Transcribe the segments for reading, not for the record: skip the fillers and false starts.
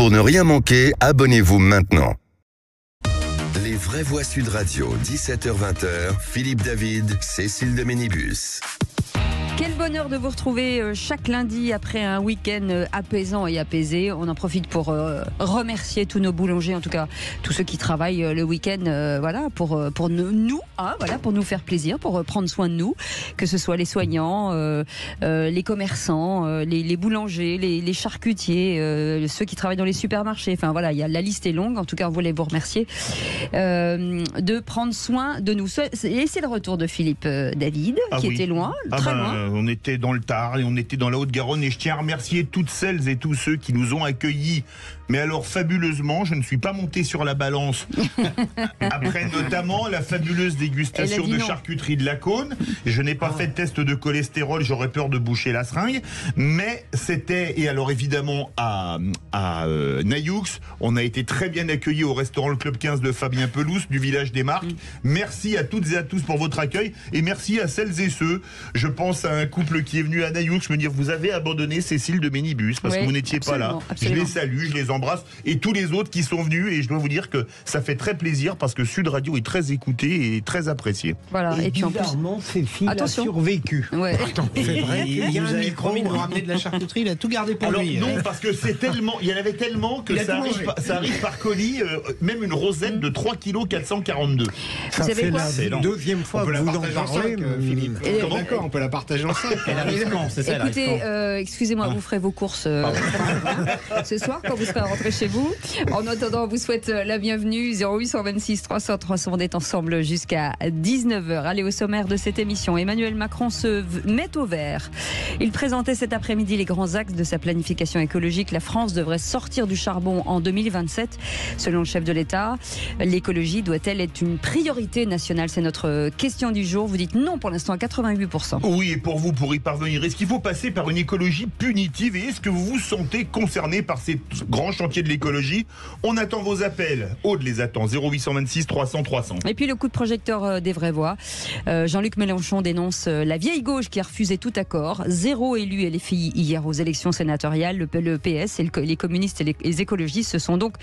Pour ne rien manquer, abonnez-vous maintenant. Les vraies voix Sud Radio, 17h-20h, Philippe David, Cécile de Ménibus. Quel bonheur de vous retrouver chaque lundi après un week-end apaisant et apaisé. On en profite pour remercier tous nos boulangers, en tout cas tous ceux qui travaillent le week-end, voilà, pour nous, voilà, pour nous faire plaisir, pour prendre soin de nous, que ce soit les soignants, les commerçants, les boulangers, les charcutiers, ceux qui travaillent dans les supermarchés. Enfin voilà, la liste est longue. En tout cas, on voulait vous remercier de prendre soin de nous. Et c'est le retour de Philippe David, qui était loin, très loin. On était dans le Tarn et on était dans la Haute-Garonne et je tiens à remercier toutes celles et tous ceux qui nous ont accueillis. Mais alors fabuleusement, je ne suis pas monté sur la balance après notamment la fabuleuse dégustation de charcuterie de la Cône. Je n'ai pas fait de test de cholestérol, j'aurais peur de boucher la seringue. Mais c'était, et alors évidemment à Nayoux, on a été très bien accueillis au restaurant Le Club 15 de Fabien Pelouse du village des Marques. Merci à toutes et à tous pour votre accueil et merci à celles et ceux, je pense à un couple qui est venu à Nayoux me dire vous avez abandonné Cécile de Ménibus parce que vous n'étiez pas là. Absolument. Je les salue, je les embrasse et tous les autres qui sont venus et je dois vous dire que ça fait très plaisir parce que Sud Radio est très écouté et très apprécié. Voilà. Et puis en plus, Cécile a survécu. Ouais. C'est vrai qu'il y a un micro. Promis de nous ramener de la charcuterie, il a tout gardé pour Alors lui. non, parce que c'est tellement, il y en avait tellement que ça arrive par colis, même une rosette de 3 kg 442. Ça savez fait quoi la deuxième fois que vous en parlez, Philippe. D'accord, on peut la partager en 5. Elle arrive quand, c'est ça. Écoutez, excusez-moi, vous ferez vos courses ce soir quand vous serez rentré chez vous. En attendant, on vous souhaite la bienvenue. 0826 300 300, on est ensemble jusqu'à 19h. Allez, au sommaire de cette émission, Emmanuel Macron se met au vert. Il présentait cet après-midi les grands axes de sa planification écologique. La France devrait sortir du charbon en 2027. Selon le chef de l'État, l'écologie doit-elle être une priorité nationale? C'est notre question du jour. Vous dites non pour l'instant à 88%. Oui, et pour vous, pour y parvenir, est-ce qu'il faut passer par une écologie punitive et est-ce que vous vous sentez concerné par ces grands chantiers de l'écologie? On attend vos appels. Aude les attend. 0826 300 300. Et puis le coup de projecteur des vraies voix. Jean-Luc Mélenchon dénonce la vieille gauche qui a refusé tout accord. 0 élu LFI hier aux élections sénatoriales. Le PS et les communistes et les écologistes se sont donc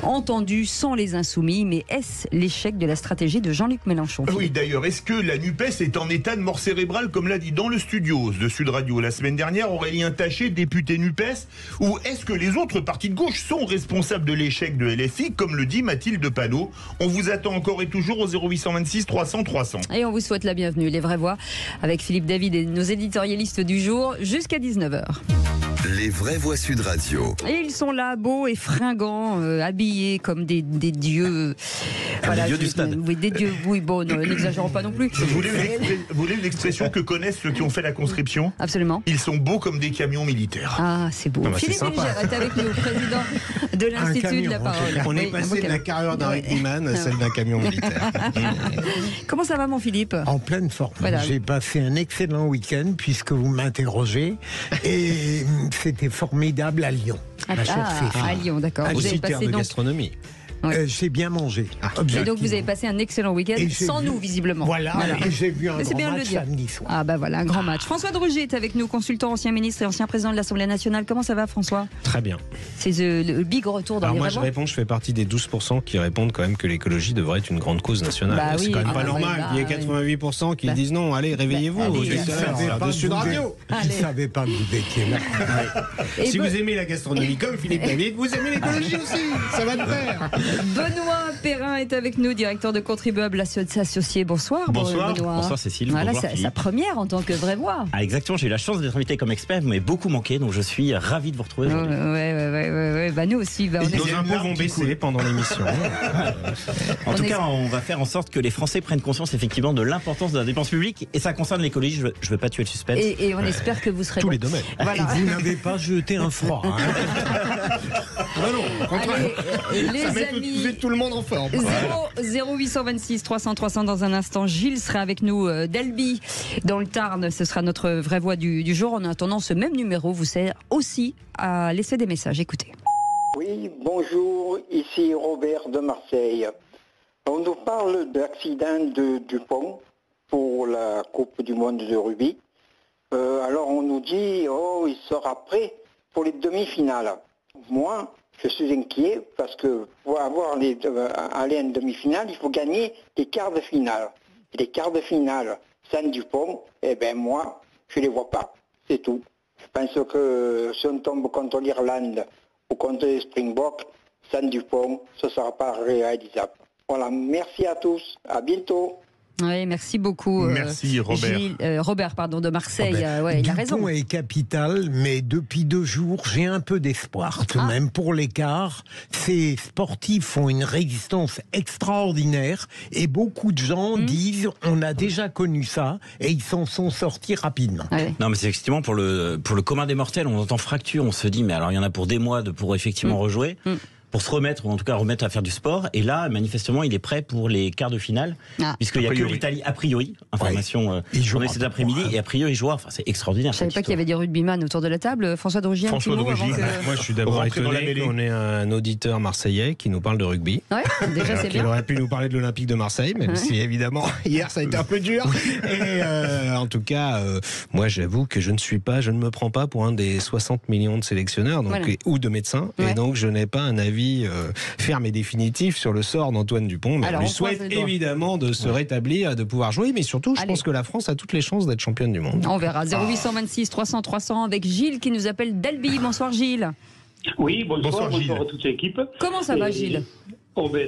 entendus sans les insoumis. Mais est-ce l'échec de la stratégie de Jean-Luc Mélenchon? Oui, d'ailleurs, est-ce que la NUPES est en état de mort cérébrale, comme l'a dit dans le studio de Sud Radio la semaine dernière Aurélien Taché, député NUPES, ou est-ce que les autres partis de gauche sont responsables de l'échec de LFI, comme le dit Mathilde Panot? On vous attend encore et toujours au 0826 300 300. Et on vous souhaite la bienvenue, les vraies voix, avec Philippe David et nos éditorialistes du jour, jusqu'à 19h. Les vraies voix Sud Radio. Et ils sont là, beaux et fringants, habillés comme des dieux. Des dieux du stade. Oui, des dieux, oui, bon, n'exagérons pas non plus. Vous voulez une expression que connaissent ceux qui ont fait la conscription? Absolument. Ils sont beaux comme des camions militaires. Ah, c'est beau. Philippe Bilger est avec nous, président de l'Institut de la Parole. On est passé de la carrure d'un rugbyman à celle d'un camion militaire. Comment ça va, mon Philippe? En pleine forme. Voilà. J'ai passé un excellent week-end puisque vous m'interrogez et c'était formidable à Lyon. À Lyon, d'accord. Vous avez Aussi terre passé de donc. gastronomie. J'ai bien mangé. Et donc vous avez passé un excellent week-end sans nous, visiblement. Voilà. Et j'ai vu un Mais c'est grand bien de le match dire. samedi soir. Ah bah voilà, un grand match. François de Rugy est avec nous, consultant, ancien ministre et ancien président de l'Assemblée nationale. Comment ça va, François? Très bien. C'est le big retour dans Alors les moi vraies je voix. réponds, je fais partie des 12% qui répondent quand même que l'écologie devrait être une grande cause nationale. Bah c'est oui, quand même pas bah normal oui, qu'il y ait 88% qui disent non, allez, réveillez-vous. Allez, aux extérieurs, de Sud Radio. Je ne savais pas que vous étiez là. Et Si vous aimez la gastronomie comme Philippe David, vous aimez l'écologie aussi. Ça va de pair. Benoît Perrin est avec nous, directeur de Contribuables Associés. Bonsoir. Bonsoir. Benoît. Bonsoir Cécile. Voilà, Bonjour sa Philippe. première en tant que vraie voix. Ah, exactement, j'ai eu la chance d'être invité comme expert, vous m'avez beaucoup manqué, donc je suis ravi de vous retrouver aujourd'hui. Ouais. Bah nous aussi. Bah, on est- Nos impôts vont baisser pendant l'émission. En tout cas, on va faire en sorte que les Français prennent conscience effectivement de l'importance de la dépense publique et ça concerne l'écologie, je ne veux pas tuer le suspense. Et on espère que vous serez Tous bon. les domaines. Voilà. Et vous n'avez pas jeté un froid. Hein. non, au contraire. Allez, les Ça amis. met tout le monde en forme. 0826 300 300 dans un instant. Gilles sera avec nous d'Albi dans le Tarn. Ce sera notre vraie voix du jour. En attendant, ce même numéro vous sert aussi à laisser des messages. Écoutez. Oui, bonjour, ici Robert de Marseille. On nous parle d'accident de Dupont pour la Coupe du Monde de rugby. Alors on nous dit, oh, il sera prêt pour les demi-finales. Moi, je suis inquiet parce que pour aller en demi-finale, il faut gagner les quarts de finale. Et les quarts de finale sans Dupont, moi, je les vois pas. C'est tout. Je pense que si on tombe contre l'Irlande ou contre les Springboks, sans Dupont, ce ne sera pas réalisable. Voilà, merci à tous. À bientôt. Oui, merci beaucoup. Merci Robert. Robert, de Marseille. Il a raison. Dupont est capital, mais depuis 2 jours, j'ai un peu d'espoir tout de même pour l'écart. Ces sportifs font une résistance extraordinaire et beaucoup de gens disent on a déjà connu ça et ils s'en sont sortis rapidement. Ouais. Non, mais c'est effectivement pour le commun des mortels, on entend fracture, on se dit mais alors il y en a pour des mois pour effectivement rejouer. Pour se remettre, ou en tout cas remettre à faire du sport. Et là, manifestement, il est prêt pour les quarts de finale, puisqu'il n'y a que l'Italie, a priori, information journée cet après-midi, et a priori, il jouera. Enfin, c'est extraordinaire. Je ne savais pas qu'il y avait des rugbyman autour de la table. François Drugy, un petit mot avant que... Moi, je suis d'abord étonné qu'on ait un auditeur marseillais qui nous parle de rugby. Ouais, déjà, c'est bien. Il aurait pu nous parler de l'Olympique de Marseille, même si, évidemment, hier, ça a été un peu dur. Et en tout cas, moi, j'avoue que je ne me prends pas pour un des 60 millions de sélectionneurs ou de médecins. Et donc, je n'ai pas un avis ferme et définitif sur le sort d'Antoine Dupont. Mais on lui souhaite évidemment de se rétablir, de pouvoir jouer, mais surtout, je pense que la France a toutes les chances d'être championne du monde. On verra. 0826 300 300 avec Gilles qui nous appelle d'Albi. Bonsoir Gilles. Oui, bonsoir Gilles. à toute l'équipe. Comment ça va Gilles?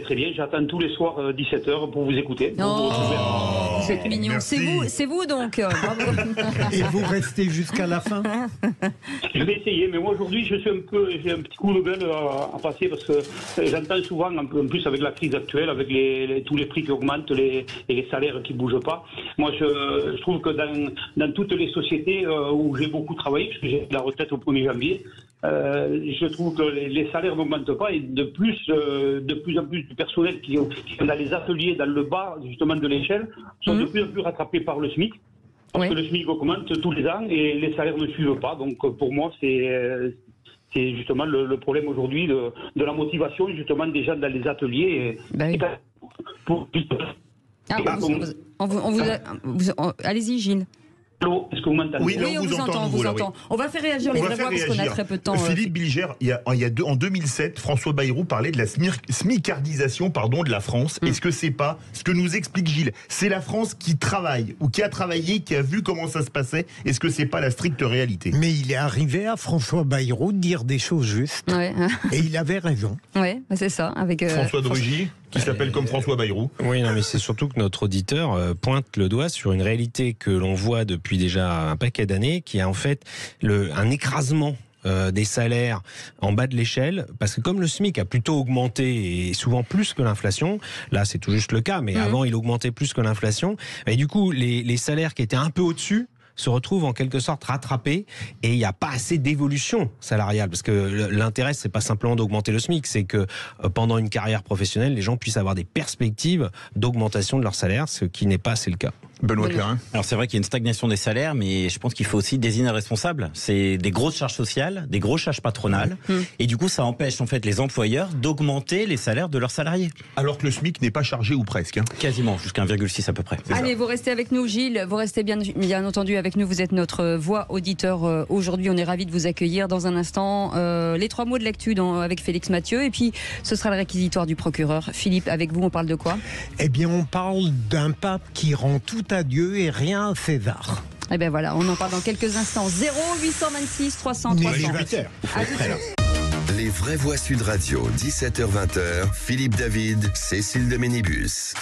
Très bien, j'attends tous les soirs 17h pour vous écouter. Vous êtes mignon. C'est vous donc. Bravo. Et vous restez jusqu'à la fin? Je vais essayer, mais moi aujourd'hui j'ai un petit coup de gueule à passer parce que j'entends souvent, en plus avec la crise actuelle, avec tous les prix qui augmentent, les salaires qui ne bougent pas. Moi je trouve que dans toutes les sociétés où j'ai beaucoup travaillé, parce que j'ai la retraite au 1er janvier, je trouve que les salaires n'augmentent pas et de plus en plus du personnel qui est dans les ateliers, dans le bas justement de l'échelle, sont de plus en plus rattrapés par le SMIC. Parce que le SMIC augmente tous les ans et les salaires ne suivent pas. Donc pour moi, c'est justement le problème aujourd'hui de la motivation justement des gens dans les ateliers. Allez-y Gilles. Allô, est-ce que vous m'entendez? Oui, on vous entend. On va faire réagir les vraies voix parce qu'on a très peu de temps. Philippe Bilger, en 2007, François Bayrou parlait de la smicardisation de la France. Est-ce que c'est pas ce que nous explique Gilles? C'est la France qui travaille, ou qui a travaillé, qui a vu comment ça se passait. Est-ce que c'est pas la stricte réalité? Mais il est arrivé à François Bayrou de dire des choses justes. Et il avait raison. Oui, c'est ça. Avec François Drugy, qui s'appelle comme François Bayrou. Oui, non, mais c'est surtout que notre auditeur pointe le doigt sur une réalité que l'on voit depuis déjà un paquet d'années, qui est en fait un écrasement des salaires en bas de l'échelle, parce que comme le SMIC a plutôt augmenté et souvent plus que l'inflation, là c'est tout juste le cas, mais avant il augmentait plus que l'inflation, et du coup les salaires qui étaient un peu au-dessus se retrouvent en quelque sorte rattrapés et il n'y a pas assez d'évolution salariale, parce que l'intérêt c'est pas simplement d'augmenter le SMIC, c'est que pendant une carrière professionnelle les gens puissent avoir des perspectives d'augmentation de leur salaire, ce qui n'est pas assez le cas. Benoît Clarin. Alors c'est vrai qu'il y a une stagnation des salaires, mais je pense qu'il faut aussi désigner un responsable. C'est des grosses charges sociales, des grosses charges patronales, et du coup ça empêche en fait les employeurs d'augmenter les salaires de leurs salariés. Alors que le SMIC n'est pas chargé ou presque. Quasiment, jusqu'à 1,6 à peu près. Allez, vous restez avec nous Gilles, vous restez bien entendu avec nous, vous êtes notre voix auditeur aujourd'hui, on est ravis de vous accueillir. Dans un instant, les 3 mots de l'actu avec Félix Mathieu, et puis ce sera le réquisitoire du procureur. Philippe, avec vous on parle de quoi? Eh bien on parle d'un pape qui rend tout à Dieu et rien à César. Eh bien voilà, on en parle dans quelques instants. 0826 300 300. Les vraies voix Sud Radio, 17h-20h, Philippe David, Cécile de Ménibus.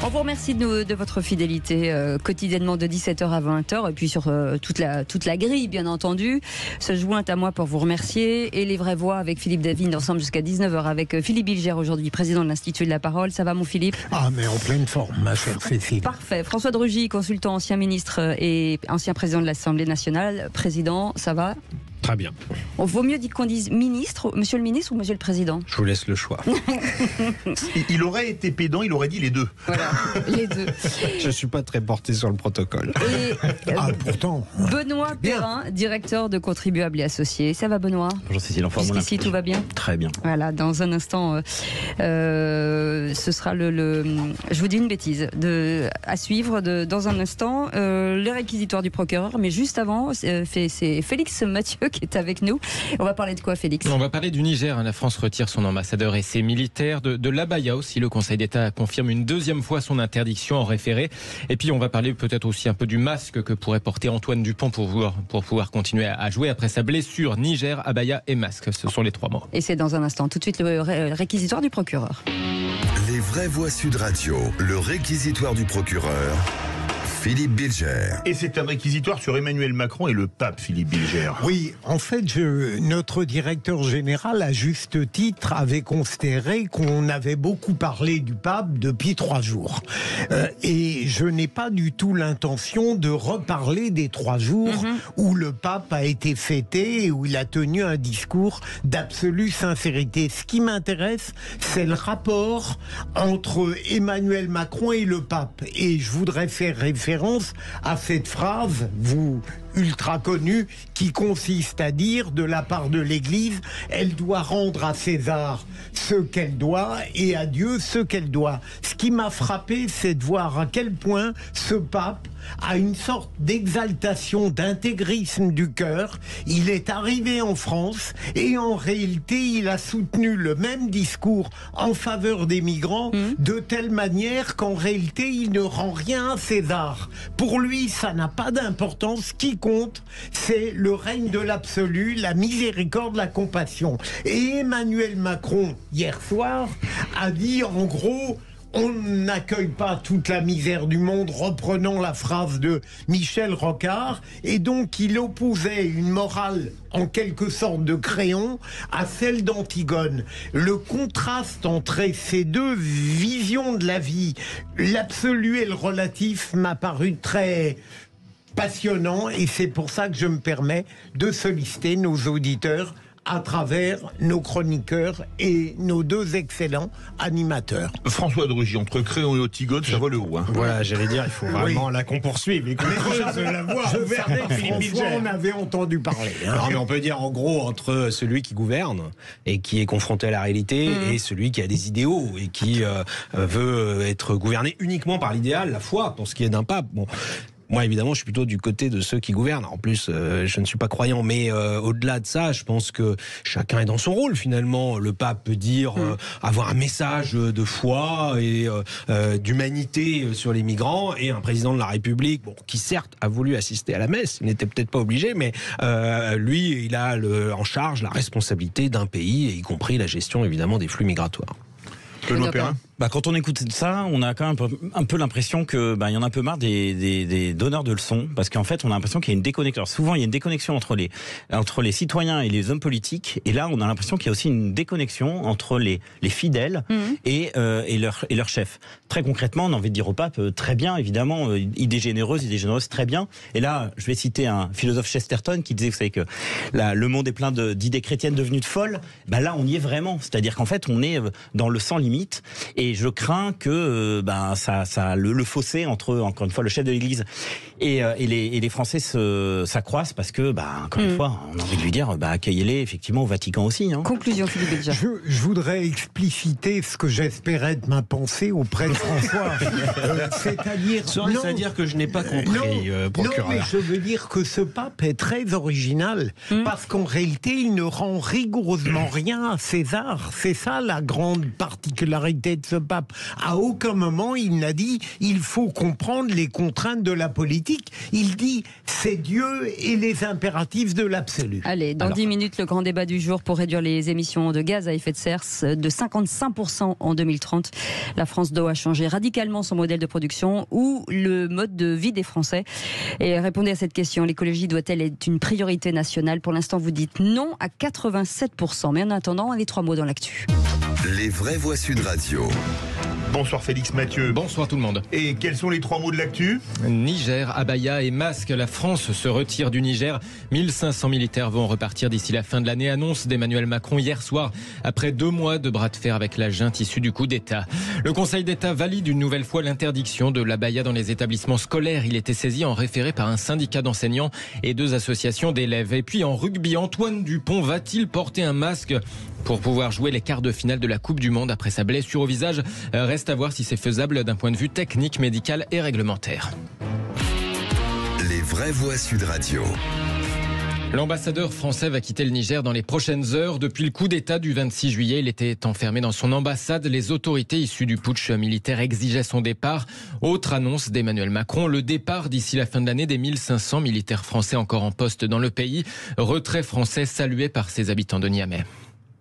On vous remercie de votre fidélité quotidiennement de 17h à 20h, et puis sur toute la grille bien entendu se joint à moi pour vous remercier, et les vraies voix avec Philippe David ensemble jusqu'à 19h avec Philippe Bilger aujourd'hui, président de l'Institut de la Parole. Ça va mon Philippe? Ah mais en pleine forme ma chère Cécile. Parfait. François Drugy, consultant, ancien ministre et ancien président de l'Assemblée nationale. Président, ça va? Très bien. On vaut mieux qu'on dise ministre, monsieur le ministre ou monsieur le président? Je vous laisse le choix. Il aurait été pédant, il aurait dit les deux. Voilà, les deux. Je ne suis pas très porté sur le protocole. Et, pourtant. Benoît Perrin, directeur de Contribuables et Associés. Ça va Benoît? Bonjour Cécile, en forme. Jusqu'ici tout va bien? Très bien. Voilà, dans un instant, ce sera je vous dis une bêtise, à suivre dans un instant, le réquisitoire du procureur. Mais juste avant, c'est Félix Mathieu qui est avec nous. On va parler de quoi, Félix ? On va parler du Niger. La France retire son ambassadeur et ses militaires. De l'abaya aussi, le Conseil d'État confirme une deuxième fois son interdiction en référé. Et puis on va parler peut-être aussi un peu du masque que pourrait porter Antoine Dupont pour pouvoir continuer à jouer après sa blessure. Niger, abaya et masque, ce sont les 3 mots. Et c'est dans un instant. Tout de suite, le réquisitoire du procureur. Les vraies voix Sud Radio, le réquisitoire du procureur. Philippe Bilger. Et c'est un réquisitoire sur Emmanuel Macron et le pape, Philippe Bilger. Oui, en fait, notre directeur général, à juste titre, avait considéré qu'on avait beaucoup parlé du pape depuis 3 jours. Et je n'ai pas du tout l'intention de reparler des 3 jours où le pape a été fêté et où il a tenu un discours d'absolue sincérité. Ce qui m'intéresse, c'est le rapport entre Emmanuel Macron et le pape. Et je voudrais faire référence à cette phrase, ultra connue, qui consiste à dire, de la part de l'Église, elle doit rendre à César ce qu'elle doit et à Dieu ce qu'elle doit. Ce qui m'a frappé, c'est de voir à quel point ce pape a une sorte d'exaltation, d'intégrisme du cœur. Il est arrivé en France et en réalité, il a soutenu le même discours en faveur des migrants de telle manière qu'en réalité, il ne rend rien à César. Pour lui, ça n'a pas d'importance. Ce qui compte, c'est le règne de l'absolu, la miséricorde, la compassion. Et Emmanuel Macron, hier soir, a dit en gros... On n'accueille pas toute la misère du monde, reprenant la phrase de Michel Rocard, et donc il opposait une morale en quelque sorte de Créon à celle d'Antigone. Le contraste entre ces deux visions de la vie, l'absolu et le relatif, m'a paru très passionnant, et c'est pour ça que je me permets de solliciter nos auditeurs à travers nos chroniqueurs et nos 2 excellents animateurs. François de Rugy, entre Créon et Antigone, ça va le haut. Voilà, j'allais dire, il faut vraiment là qu'on poursuive. Et François, on avait entendu parler. Non, mais on peut dire en gros entre celui qui gouverne et qui est confronté à la réalité et celui qui a des idéaux et qui veut être gouverné uniquement par l'idéal, la foi, pour ce qui est d'un pape. Bon. Moi, évidemment, je suis plutôt du côté de ceux qui gouvernent. En plus, je ne suis pas croyant, mais au-delà de ça, je pense que chacun est dans son rôle, finalement. Le pape peut dire avoir un message de foi et d'humanité sur les migrants, et un président de la République, qui certes a voulu assister à la messe, il n'était peut-être pas obligé, mais lui, il a en charge la responsabilité d'un pays, y compris la gestion, évidemment, des flux migratoires. Quand on écoute ça, on a quand même un peu l'impression que il y en a un peu marre des donneurs de leçons, parce qu'en fait on a l'impression qu'il y a une déconnexion. Alors souvent il y a une déconnexion entre les citoyens et les hommes politiques, et là on a l'impression qu'il y a aussi une déconnexion entre les fidèles et leur chef. Très concrètement, on a envie de dire au pape, très bien évidemment, idée généreuse, très bien. Et là je vais citer un philosophe Chesterton qui disait, vous savez que le monde est plein d'idées chrétiennes devenues de folles. Là on y est vraiment, c'est-à-dire qu'en fait on est dans le sans limite. Et je crains que le fossé entre, encore une fois, le chef de l'Église et les Français s'accroissent, parce que, encore une fois, on a envie de lui dire, accueillez-les effectivement au Vatican aussi. Conclusion, Philippe Bilger. Je voudrais expliciter ce que j'espérais être ma pensée auprès de François. C'est-à-dire que je n'ai pas compris, procureur. Non, mais je veux dire que ce pape est très original, parce qu'en réalité, il ne rend rigoureusement rien à César. C'est ça la grande particularité de ce pape. À aucun moment il n'a dit il faut comprendre les contraintes de la politique. Il dit c'est Dieu et les impératifs de l'absolu. Allez, dans 10 minutes, le grand débat du jour pour réduire les émissions de gaz à effet de serre de 55% en 2030. La France doit changer radicalement son modèle de production ou le mode de vie des Français. Et répondez à cette question, l'écologie doit-elle être une priorité nationale? Pour l'instant, vous dites non à 87%. Mais en attendant, les 3 mots dans l'actu. Les vraies voix Sud Radio. Bonsoir Félix Mathieu. Bonsoir tout le monde. Et quels sont les 3 mots de l'actu? Niger, abaya et masque. La France se retire du Niger. 1500 militaires vont repartir d'ici la fin de l'année. Annonce d'Emmanuel Macron hier soir, après 2 mois de bras de fer avec la junte issue du coup d'État. Le Conseil d'État valide une nouvelle fois l'interdiction de l'abaya dans les établissements scolaires. Il était saisi en référé par un syndicat d'enseignants et 2 associations d'élèves. Et puis en rugby, Antoine Dupont va-t-il porter un masque pour pouvoir jouer les quarts de finale de la Coupe du Monde après sa blessure au visage? Reste à voir si c'est faisable d'un point de vue technique, médical et réglementaire. Les vraies voix Sud Radio. L'ambassadeur français va quitter le Niger dans les prochaines heures. Depuis le coup d'État du 26 juillet, il était enfermé dans son ambassade. Les autorités issues du putsch militaire exigeaient son départ. Autre annonce d'Emmanuel Macron, le départ d'ici la fin de l'année des 1500 militaires français encore en poste dans le pays. Retrait français salué par ses habitants de Niamey.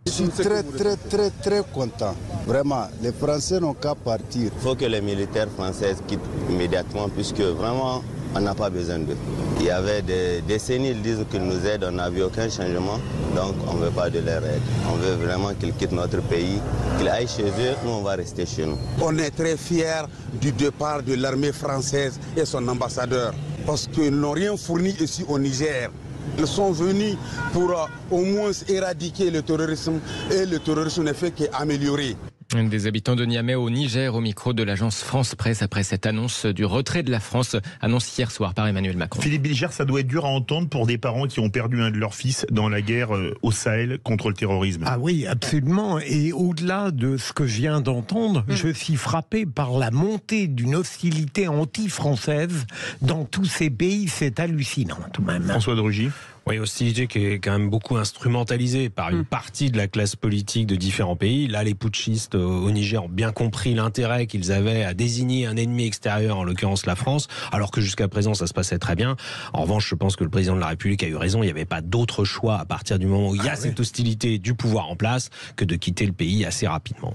Je suis très content. Vraiment, les Français n'ont qu'à partir. Il faut que les militaires français quittent immédiatement puisque vraiment, on n'a pas besoin d'eux. Il y avait des décennies, ils disent qu'ils nous aident, on n'a vu aucun changement, donc on ne veut pas de leur aide. On veut vraiment qu'ils quittent notre pays, qu'ils aillent chez eux, nous on va rester chez nous. On est très fiers du départ de l'armée française et son ambassadeur, parce qu'ils n'ont rien fourni ici au Niger. Ils sont venus pour au moins éradiquer le terrorisme et le terrorisme ne fait qu'améliorer. Des habitants de Niamey au Niger au micro de l'agence France Presse après cette annonce du retrait de la France, annonce hier soir par Emmanuel Macron. Philippe Bilger, ça doit être dur à entendre pour des parents qui ont perdu un de leurs fils dans la guerre au Sahel contre le terrorisme. Ah oui, absolument. Et au-delà de ce que je viens d'entendre, je suis frappé par la montée d'une hostilité anti-française dans tous ces pays. C'est hallucinant tout de même. François de Rugy. Oui, hostilité qui est quand même beaucoup instrumentalisée par une partie de la classe politique de différents pays. Là, les putschistes au Niger ont bien compris l'intérêt qu'ils avaient à désigner un ennemi extérieur, en l'occurrence la France, alors que jusqu'à présent, ça se passait très bien. En revanche, je pense que le président de la République a eu raison. Il n'y avait pas d'autre choix à partir du moment où il y a cette hostilité du pouvoir en place que de quitter le pays assez rapidement.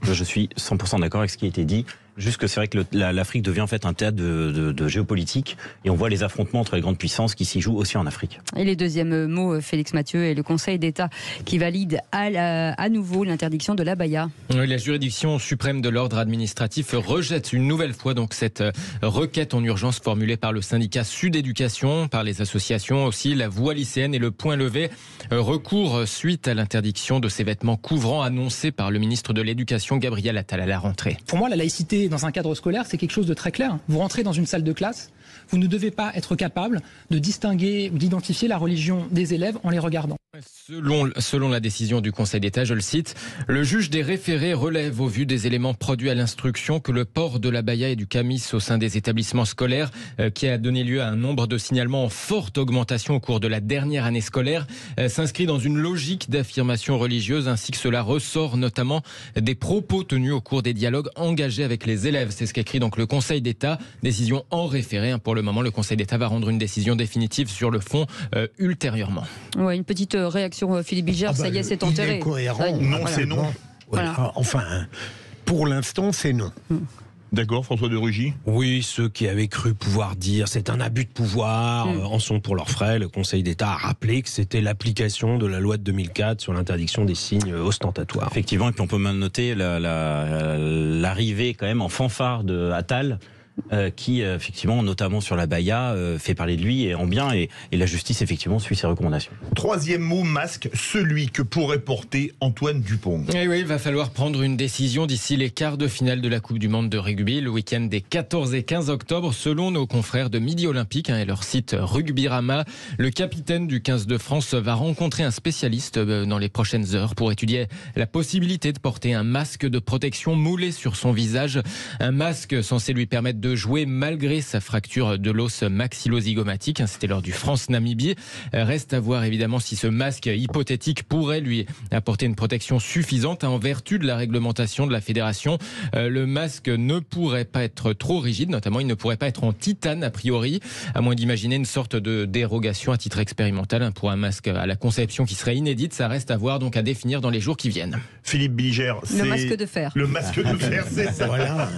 Je suis 100% d'accord avec ce qui a été dit. Juste que c'est vrai que l'Afrique devient en fait un théâtre de géopolitique et on voit les affrontements entre les grandes puissances qui s'y jouent aussi en Afrique. Et les deuxièmes mots, Félix Mathieu, et le Conseil d'État qui valide à nouveau l'interdiction de l'abaya. Oui, la juridiction suprême de l'ordre administratif rejette une nouvelle fois donc cette requête en urgence formulée par le syndicat Sud Éducation, par les associations aussi, la Voix lycéenne et le Point levé. Recours suite à l'interdiction de ces vêtements couvrants annoncés par le ministre de l'Éducation Gabriel Attal à la rentrée. Pour moi, la laïcité dans un cadre scolaire, c'est quelque chose de très clair. Vous rentrez dans une salle de classe, vous ne devez pas être capable de distinguer ou d'identifier la religion des élèves en les regardant. Selon la décision du Conseil d'État, je le cite, le juge des référés relève au vu des éléments produits à l'instruction que le port de l'abaya et du camis au sein des établissements scolaires, qui a donné lieu à un nombre de signalements en forte augmentation au cours de la dernière année scolaire, s'inscrit dans une logique d'affirmation religieuse, ainsi que cela ressort notamment des propos tenus au cours des dialogues engagés avec les élèves. C'est ce qu'écrit donc le Conseil d'État, décision en référé. Pour le moment, le Conseil d'État va rendre une décision définitive sur le fond ultérieurement. Ouais, une petite réaction, Philippe Bilger, ça y est, c'est enterré. Il est cohérent. Non, c'est non. Voilà. Enfin, pour l'instant, c'est non. D'accord, François de Rugy. Oui, ceux qui avaient cru pouvoir dire c'est un abus de pouvoir en sont pour leurs frais. Le Conseil d'État a rappelé que c'était l'application de la loi de 2004 sur l'interdiction des signes ostentatoires. Effectivement, et puis on peut même noter l'arrivée quand même en fanfare de Attal. Qui effectivement, notamment sur l'abaya, fait parler de lui et en bien, et la justice effectivement suit ses recommandations. Troisième mot, masque, celui que pourrait porter Antoine Dupont. Et oui, il va falloir prendre une décision d'ici les quarts de finale de la Coupe du Monde de rugby, le week-end des 14 et 15 octobre, selon nos confrères de Midi Olympique et leur site Rugbyrama. Le capitaine du 15 de France va rencontrer un spécialiste dans les prochaines heures pour étudier la possibilité de porter un masque de protection moulé sur son visage, un masque censé lui permettre de jouer malgré sa fracture de l'os maxillozygomatique. C'était lors du France-Namibie. Reste à voir évidemment si ce masque hypothétique pourrait lui apporter une protection suffisante. En vertu de la réglementation de la fédération, le masque ne pourrait pas être trop rigide, notamment il ne pourrait pas être en titane a priori, à moins d'imaginer une sorte de dérogation à titre expérimental pour un masque à la conception qui serait inédite. Ça reste à voir, donc à définir dans les jours qui viennent. Philippe Bilger, le masque de fer. Le masque de fer, c'est ça. Voilà.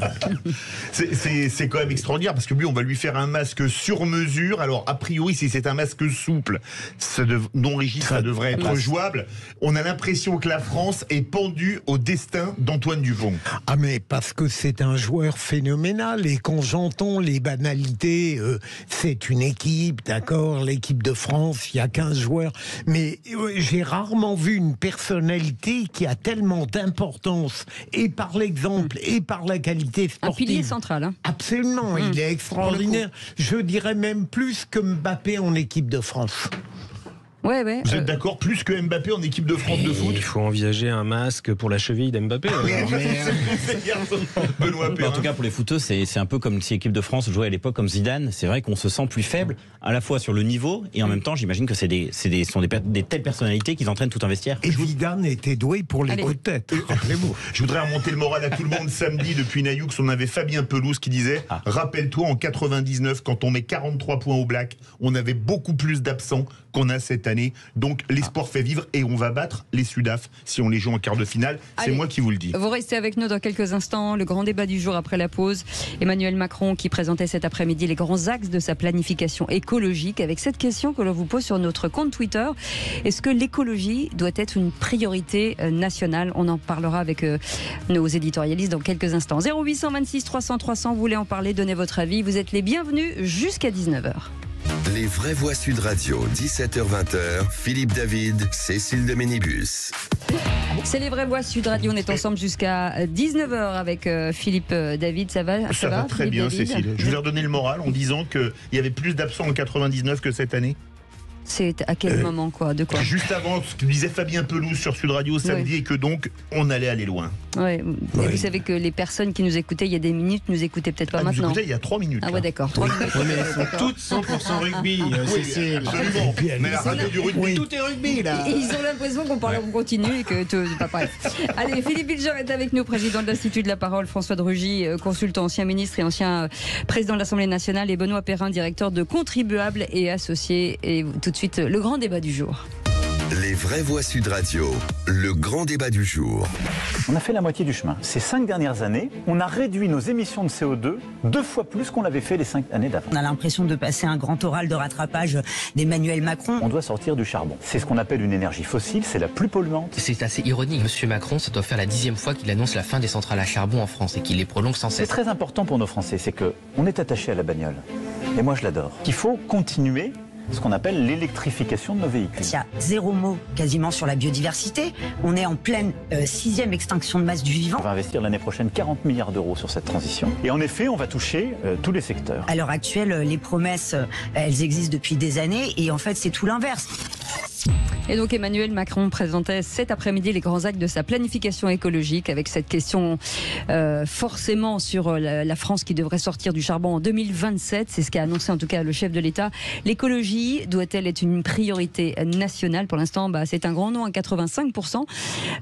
C'est quand même extraordinaire parce que lui, on va lui faire un masque sur mesure. Alors, a priori, si c'est un masque souple, non rigide, ça devrait être jouable. On a l'impression que la France est pendue au destin d'Antoine Dupont. Ah, mais parce que c'est un joueur phénoménal. Et quand j'entends les banalités, c'est une équipe, d'accord, l'équipe de France, il y a 15 joueurs. Mais j'ai rarement vu une personnalité qui a tellement d'importance, et par l'exemple, et par la qualité sportive. Un pilier central. Hein. Absolument, il est extraordinaire. Je dirais même plus que Mbappé en équipe de France. Ouais, ouais. Vous êtes d'accord, plus que Mbappé en équipe de France de foot? Il faut envisager un masque pour la cheville d'Mbappé. Benoît Perrin. En tout cas, pour les footeux, c'est un peu comme si l'équipe de France jouait à l'époque comme Zidane. C'est vrai qu'on se sent plus faible, à la fois sur le niveau, et en même temps, j'imagine que sont des telles personnalités qu'ils entraînent tout un vestiaire. Et Zidane était doué pour les coups de tête. Rappelez-vous. Je voudrais remonter le moral à tout le monde. Samedi, depuis Nayoux, on avait Fabien Pelouse qui disait rappelle-toi, en 99, quand on met 43 points au Black, on avait beaucoup plus d'absents qu'on a cette année. Donc, l'espoir fait vivre et on va battre les Sudaf si on les joue en quart de finale. C'est moi qui vous le dis. Vous restez avec nous dans quelques instants. Le grand débat du jour après la pause. Emmanuel Macron qui présentait cet après-midi les grands axes de sa planification écologique avec cette question que l'on vous pose sur notre compte Twitter. Est-ce que l'écologie doit être une priorité nationale? On en parlera avec nos éditorialistes dans quelques instants. 0826 300 300, vous voulez en parler, donnez votre avis. Vous êtes les bienvenus jusqu'à 19h. Les vraies voix Sud Radio, 17h-20h, Philippe David, Cécile de Ménibus. C'est les vraies voix Sud Radio, on est ensemble jusqu'à 19h avec Philippe David, ça va? Ça va très bien, David. Cécile. Je vous ai redonné le moral en disant qu'il y avait plus d'absents en 99 que cette année. C'est à quel moment, quoi? De quoi? Juste avant ce que disait Fabien Pelouse sur Sud Radio samedi, et que donc on allait aller loin. Ouais. Et vous savez que les personnes qui nous écoutaient il y a des minutes nous écoutaient peut-être pas maintenant. Nous écoutaient il y a 3 minutes. Ah ouais, d'accord. 3 minutes. Oui, mais elles sont toutes 100% rugby, Cécile. Absolument. Mais la radio du rugby, tout est rugby là. Et ils ont l'impression qu'on parle en continu et que tout. Bref. Allez, Philippe Bilger est avec nous, président de l'Institut de la Parole, François de Rugy, consultant, ancien ministre et ancien président de l'Assemblée nationale, et Benoît Perrin, directeur de Contribuables et Associés. Et tout de suite, le grand débat du jour. Les vraies voix Sud Radio, le grand débat du jour. On a fait la moitié du chemin. Ces 5 dernières années, on a réduit nos émissions de CO2 2 fois plus qu'on l'avait fait les 5 années d'avant. On a l'impression de passer un grand oral de rattrapage d'Emmanuel Macron. On doit sortir du charbon. C'est ce qu'on appelle une énergie fossile, c'est la plus polluante. C'est assez ironique. Monsieur Macron, ça doit faire la 10e fois qu'il annonce la fin des centrales à charbon en France et qu'il les prolonge sans cesse. C'est très important pour nos Français, c'est qu'on est attaché à la bagnole. Et moi je l'adore. Il faut continuer ce qu'on appelle l'électrification de nos véhicules. Il y a 0 mot quasiment sur la biodiversité. On est en pleine 6e extinction de masse du vivant. On va investir l'année prochaine 40 milliards d'euros sur cette transition. Et en effet, on va toucher tous les secteurs. À l'heure actuelle, les promesses, elles existent depuis des années et en fait, c'est tout l'inverse. Et donc Emmanuel Macron présentait cet après-midi les grands actes de sa planification écologique avec cette question forcément sur la France qui devrait sortir du charbon en 2027. C'est ce qu'a annoncé en tout cas le chef de l'État. L'écologie doit-elle être une priorité nationale? Pour l'instant, c'est un grand non à 85%.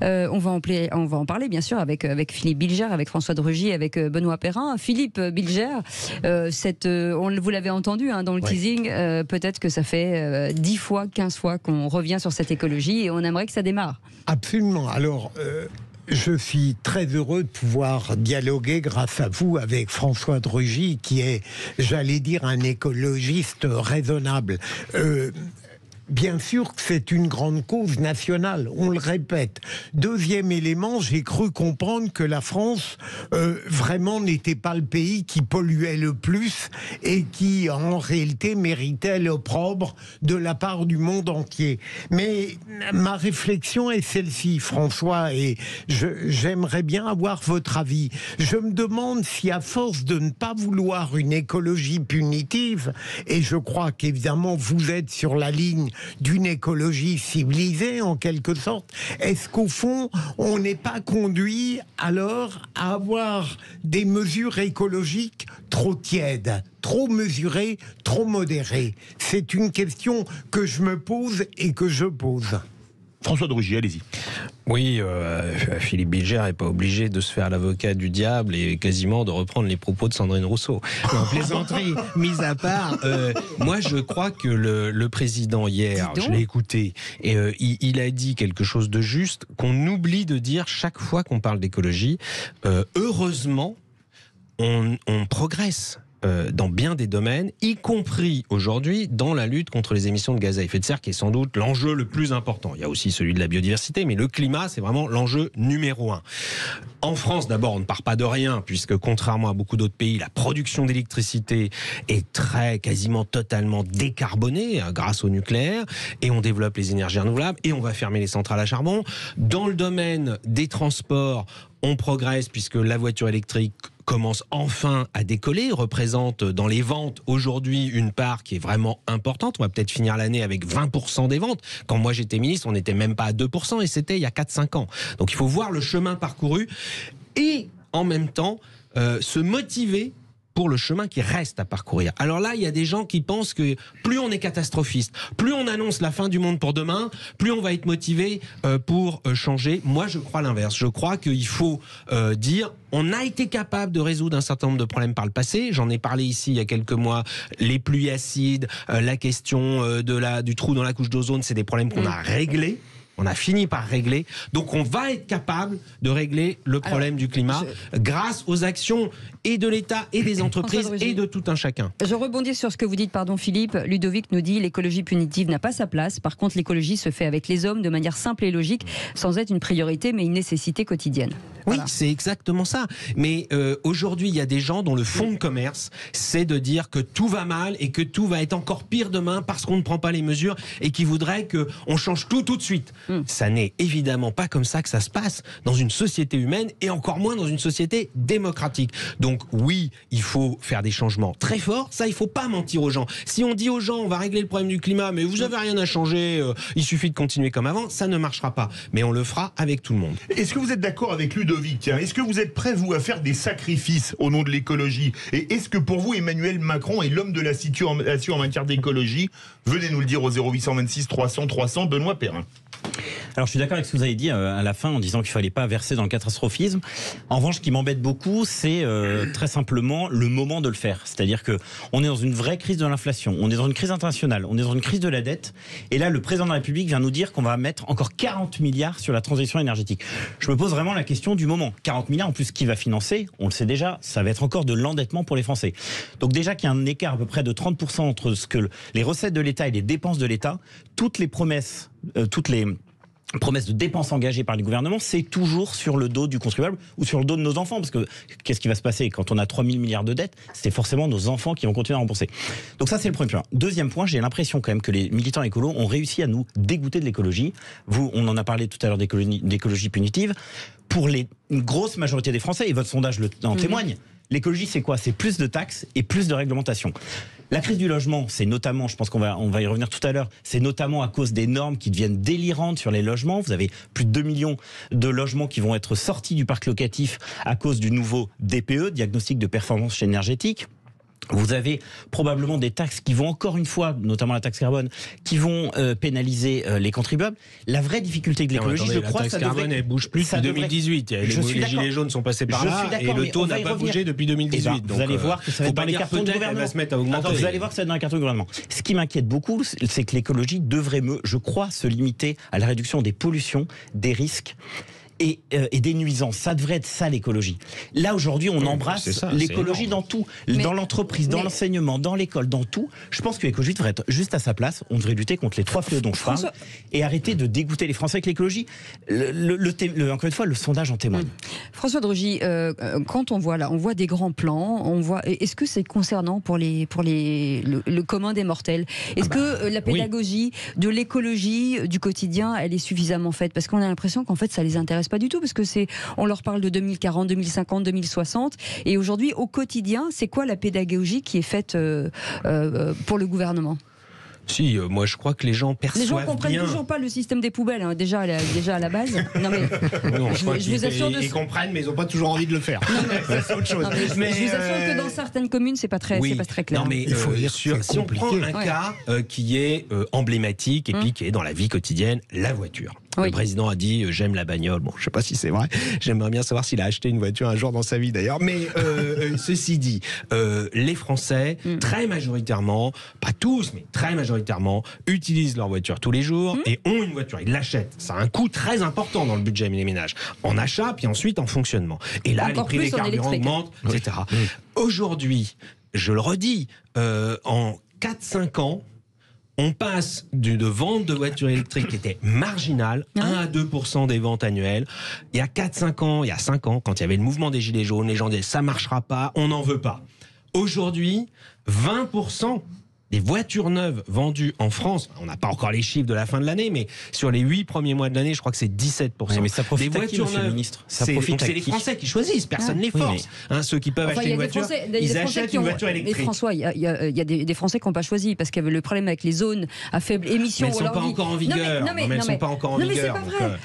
On va en parler bien sûr avec Philippe Bilger, avec François de Rugy, avec Benoît Perrin. Philippe Bilger, vous l'avez entendu dans le teasing, peut-être que ça fait 10 fois, 15 fois qu'on revient sur cette écologie et on aimerait que ça démarre. Absolument. Alors, je suis très heureux de pouvoir dialoguer grâce à vous avec François de Rugy, qui est, j'allais dire, un écologiste raisonnable. Bien sûr que c'est une grande cause nationale, on le répète. Deuxième élément, j'ai cru comprendre que la France vraiment n'était pas le pays qui polluait le plus et qui en réalité méritait l'opprobre de la part du monde entier. Mais ma réflexion est celle-ci, François, et j'aimerais bien avoir votre avis. Je me demande si à force de ne pas vouloir une écologie punitive, et je crois qu'évidemment vous êtes sur la ligne d'une écologie civilisée en quelque sorte, est-ce qu'au fond on n'est pas conduit alors à avoir des mesures écologiques trop tièdes, trop mesurées, trop modérées? C'est une question que je me pose et que je pose. François de Rugy, allez-y. Oui, Philippe Bilger n'est pas obligé de se faire l'avocat du diable et quasiment de reprendre les propos de Sandrine Rousseau. En plaisanterie mise à part, moi je crois que le président hier, je l'ai écouté, et il a dit quelque chose de juste qu'on oublie de dire chaque fois qu'on parle d'écologie. Heureusement, on progresse dans bien des domaines, y compris aujourd'hui dans la lutte contre les émissions de gaz à effet de serre, qui est sans doute l'enjeu le plus important. Il y a aussi celui de la biodiversité, mais le climat, c'est vraiment l'enjeu numéro 1. En France, d'abord, on ne part pas de rien, puisque contrairement à beaucoup d'autres pays, la production d'électricité est quasiment totalement décarbonée grâce au nucléaire, et on développe les énergies renouvelables, et on va fermer les centrales à charbon. Dans le domaine des transports, on progresse puisque la voiture électrique commence enfin à décoller, représente dans les ventes aujourd'hui une part qui est vraiment importante. On va peut-être finir l'année avec 20% des ventes. Quand moi j'étais ministre, on n'était même pas à 2% et c'était il y a 4-5 ans. Donc il faut voir le chemin parcouru et en même temps se motiver pour le chemin qui reste à parcourir. Alors là, il y a des gens qui pensent que plus on est catastrophiste, plus on annonce la fin du monde pour demain, plus on va être motivé pour changer. Moi, je crois l'inverse. Je crois qu'il faut dire... On a été capable de résoudre un certain nombre de problèmes par le passé. J'en ai parlé ici il y a quelques mois. Les pluies acides, la question du trou dans la couche d'ozone, c'est des problèmes qu'on a réglés. On a fini par régler. Donc on va être capable de régler le problème du climat grâce aux actions et de l'État et des entreprises et de tout un chacun. Je rebondis sur ce que vous dites, pardon Philippe. Ludovic nous dit l'écologie punitive n'a pas sa place. Par contre, l'écologie se fait avec les hommes de manière simple et logique, sans être une priorité mais une nécessité quotidienne. Oui, c'est exactement ça. Mais aujourd'hui, il y a des gens dont le fond de commerce, c'est de dire que tout va mal et que tout va être encore pire demain parce qu'on ne prend pas les mesures et qui voudraient qu'on change tout de suite. Ça n'est évidemment pas comme ça que ça se passe dans une société humaine et encore moins dans une société démocratique. Donc oui, il faut faire des changements très forts. Ça, il ne faut pas mentir aux gens. Si on dit aux gens, on va régler le problème du climat, mais vous n'avez rien à changer, il suffit de continuer comme avant, ça ne marchera pas. Mais on le fera avec tout le monde. Est-ce que vous êtes d'accord avec Ludovic ? Est-ce que vous êtes prêt, vous, à faire des sacrifices au nom de l'écologie ? Et est-ce que pour vous, Emmanuel Macron est l'homme de la situation en matière d'écologie ? Venez nous le dire au 0826 300 300, Benoît Perrin. Alors je suis d'accord avec ce que vous avez dit à la fin en disant qu'il ne fallait pas verser dans le catastrophisme. En revanche, ce qui m'embête beaucoup, c'est très simplement le moment de le faire. C'est-à-dire qu'on est dans une vraie crise de l'inflation, on est dans une crise internationale, on est dans une crise de la dette. Et là, le président de la République vient nous dire qu'on va mettre encore 40 milliards sur la transition énergétique. Je me pose vraiment la question du moment. 40 milliards, en plus, qui va financer ? On le sait déjà, ça va être encore de l'endettement pour les Français. Donc déjà qu'il y a un écart à peu près de 30% entre ce que les recettes de l'État et les dépenses de l'État, toutes les promesses de dépenses engagées par le gouvernement, c'est toujours sur le dos du contribuable ou sur le dos de nos enfants. Parce que qu'est-ce qui va se passer quand on a 3 000 milliards de dettes ? C'est forcément nos enfants qui vont continuer à rembourser. Donc ça, c'est le premier point. Deuxième point, j'ai l'impression quand même que les militants écolos ont réussi à nous dégoûter de l'écologie. Vous, on en a parlé tout à l'heure d'écologie punitive. Pour une grosse majorité des Français, et votre sondage en témoigne, l'écologie, c'est quoi ? C'est plus de taxes et plus de réglementation. La crise du logement, c'est notamment, je pense qu'on va y revenir tout à l'heure, c'est notamment à cause des normes qui deviennent délirantes sur les logements. Vous avez plus de 2 millions de logements qui vont être sortis du parc locatif à cause du nouveau DPE, diagnostic de performance énergétique. Vous avez probablement des taxes qui vont encore une fois, notamment la taxe carbone, qui vont pénaliser les contribuables. La vraie difficulté de l'écologie, je crois, la taxe carbone, elle bouge plus depuis 2018. Les gilets jaunes sont passés par là et le taux n'a pas bougé depuis 2018. Vous allez voir que ça va être dans les cartons du gouvernement. Va se mettre à augmenter. Vous allez voir que ça va être dans les cartons du gouvernement. Ce qui m'inquiète beaucoup, c'est que l'écologie devrait, je crois, se limiter à la réduction des pollutions, des risques. Et des nuisances. Ça devrait être ça l'écologie. Là aujourd'hui on embrasse l'écologie dans tout, dans l'entreprise, dans l'enseignement, dans l'école, dans tout. Je pense que l'écologie devrait être juste à sa place. On devrait lutter contre les 3 fléaux dont je parle et arrêter de dégoûter les Français avec l'écologie. Encore une fois, le sondage en témoigne. François de Rugy, quand on voit des grands plans, est-ce que c'est concernant pour le commun des mortels ? Est-ce que la pédagogie de l'écologie du quotidien, elle est suffisamment faite ? Parce qu'on a l'impression qu'en fait ça les intéresse pas du tout, parce que on leur parle de 2040, 2050, 2060, et aujourd'hui au quotidien, c'est quoi la pédagogie qui est faite pour le gouvernement ? Si, moi je crois que les gens perçoivent bien. Les gens comprennent toujours pas le système des poubelles, hein, déjà à la base. Non mais, je vous assure ils comprennent, mais ils n'ont pas toujours envie de le faire. C'est autre chose. Non, mais je vous assure que dans certaines communes, c'est pas très clair. Non, mais il faut dire si on prend un cas qui est emblématique et puis qui est dans la vie quotidienne, la voiture. Le président a dit j'aime la bagnole. Bon, je sais pas si c'est vrai. J'aimerais bien savoir s'il a acheté une voiture un jour dans sa vie d'ailleurs. Mais ceci dit, les Français, très majoritairement, pas tous, mais très majoritairement, utilisent leur voiture tous les jours et ont une voiture. Ils l'achètent. Ça a un coût très important dans le budget des ménages. En achat, puis ensuite en fonctionnement. Et là, les prix des carburants augmentent, etc. Aujourd'hui, je le redis, en 4-5 ans, on passe de vente de voitures électriques qui était marginale, 1 à 2% des ventes annuelles. Il y a 4-5 ans, il y a 5 ans, quand il y avait le mouvement des Gilets jaunes, les gens disaient ça marchera pas, on n'en veut pas. Aujourd'hui, 20% les voitures neuves vendues en France, on n'a pas encore les chiffres de la fin de l'année, mais sur les 8 premiers mois de l'année, je crois que c'est 17%. Oui, mais ça profite des à qui, voitures monsieur le neuves, ministre? c'est les Français qui choisissent, personne ne les force. Ceux qui peuvent acheter une voiture, ils achètent une voiture électrique. Mais François, il y a des Français qui n'ont pas choisi parce qu'il y avait le problème avec les zones à faible émission. Mais elles ne sont pas encore en vigueur. Non, mais elles sont pas encore en vigueur. C'est pas vrai.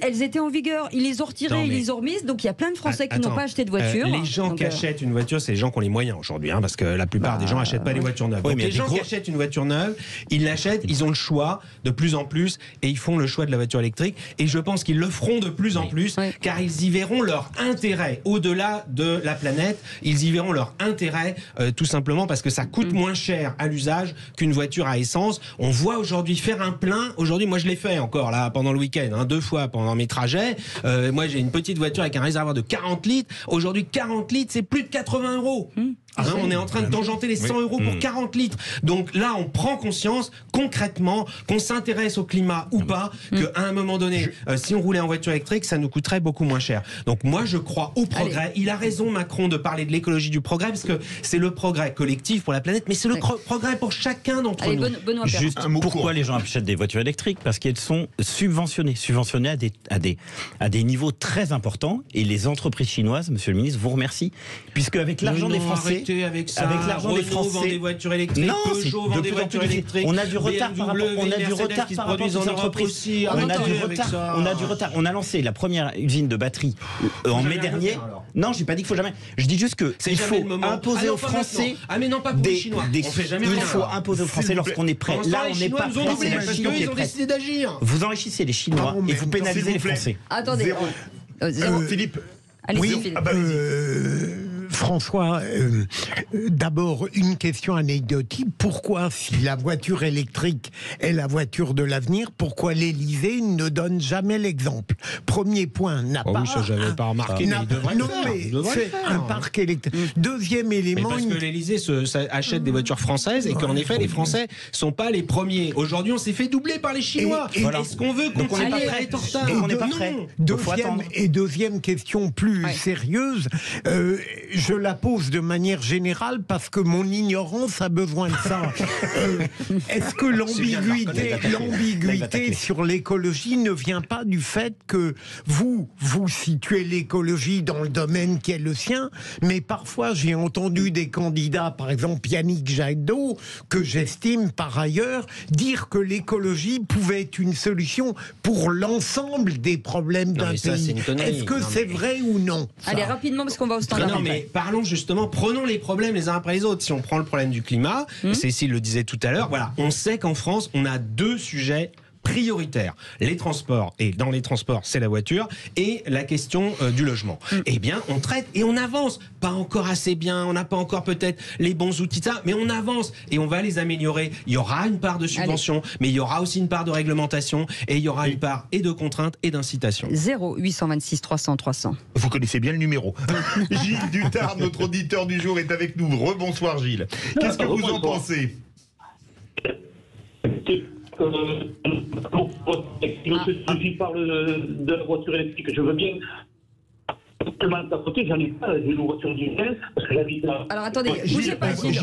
Elles étaient en vigueur. Ils les ont retirées, ils les ont remises. Donc il y a plein de Français qui n'ont pas acheté de voiture. Les gens qui achètent une voiture, c'est les gens qui ont les moyens aujourd'hui, parce que la plupart des gens n'achètent pas les voitures neuves. Donc les gens qui achètent une voiture neuve, ils l'achètent, ils ont le choix de plus en plus et ils font le choix de la voiture électrique. Et je pense qu'ils le feront de plus en plus car ils y verront leur intérêt au-delà de la planète. Ils y verront leur intérêt tout simplement parce que ça coûte moins cher à l'usage qu'une voiture à essence. On voit aujourd'hui faire un plein. Aujourd'hui, moi je l'ai fait encore là pendant le week-end, 2 fois pendant mes trajets. Moi j'ai une petite voiture avec un réservoir de 40 litres. Aujourd'hui 40 litres c'est plus de 80 €. On est en train de tangenter les 100 € pour 40 litres. Donc là, on prend conscience concrètement qu'on s'intéresse au climat ou pas, qu'à un moment donné, si on roulait en voiture électrique, ça nous coûterait beaucoup moins cher. Donc moi, je crois au progrès. Allez. Il a raison, Macron, de parler de l'écologie du progrès, parce que c'est le progrès collectif pour la planète, mais c'est le progrès pour chacun d'entre nous. Benoît Père. Juste, pourquoi les gens achètent des voitures électriques? Parce qu'elles sont subventionnées à des niveaux très importants. Et les entreprises chinoises, monsieur le ministre, vous remercie, puisque avec l'argent des Français... Avec l'argent des Français, vend des voitures électriques, Peugeot vend des voitures électriques. On a du retard par rapport aux entreprises. On a du retard. On a lancé la première usine de batterie en mai dernier. Non, j'ai pas dit qu'il faut jamais. Je dis juste que il faut imposer aux Français. Ah mais non, pas pour les Chinois. Il faut imposer aux Français lorsqu'on est prêt. Là, on n'est pas prêt. C'est la Chine qui est prête. Vous enrichissez les Chinois et vous pénalisez les Français. Attendez. Philippe. Allez-y, Philippe. François, d'abord une question anecdotique. Pourquoi, si la voiture électrique est la voiture de l'avenir, pourquoi l'Élysée ne donne jamais l'exemple? Premier point, n'a pas... Oui, ça j'avais pas remarqué, mais il devrait le faire. Non, mais c'est un parc électrique. Deuxième élément... Mais parce que l'Élysée achète des voitures françaises et qu'en effet, les Français sont pas les premiers. Aujourd'hui, on s'est fait doubler par les Chinois. Est-ce qu'on veut continuer à être en retard? On n'est pas prêt. Deuxième question plus sérieuse, je la pose de manière générale parce que mon ignorance a besoin de ça. Est-ce que l'ambiguïté sur l'écologie ne vient pas du fait que vous situez l'écologie dans le domaine qui est le sien, mais parfois j'ai entendu des candidats, par exemple Yannick Jadot, que j'estime par ailleurs, dire que l'écologie pouvait être une solution pour l'ensemble des problèmes d'un pays. Est-ce que c'est vrai ou non? Allez, rapidement, parce qu'on va au standard. Non, mais parlons justement, prenons les problèmes les uns après les autres. Si on prend le problème du climat, Cécile le disait tout à l'heure, voilà, on sait qu'en France, on a 2 sujets prioritaires. Les transports, et dans les transports, c'est la voiture, et la question du logement. Eh bien, on traite et on avance. Pas encore assez bien, on n'a pas encore peut-être les bons outils de ça, mais on avance et on va les améliorer. Il y aura une part de subvention, mais il y aura aussi une part de réglementation, et il y aura une part et de contraintes et d'incitation. 0826 300 300. Vous connaissez bien le numéro. Gilles Dutard, notre auditeur du jour, est avec nous. Rebonsoir Gilles. Qu'est-ce que vous en pensez? Je parle de la voiture électrique, je veux bien. À côté, j'en ai pas, j'ai une voiture diesel, parce que j'habite là. Alors attendez, bougez pas, Gilles.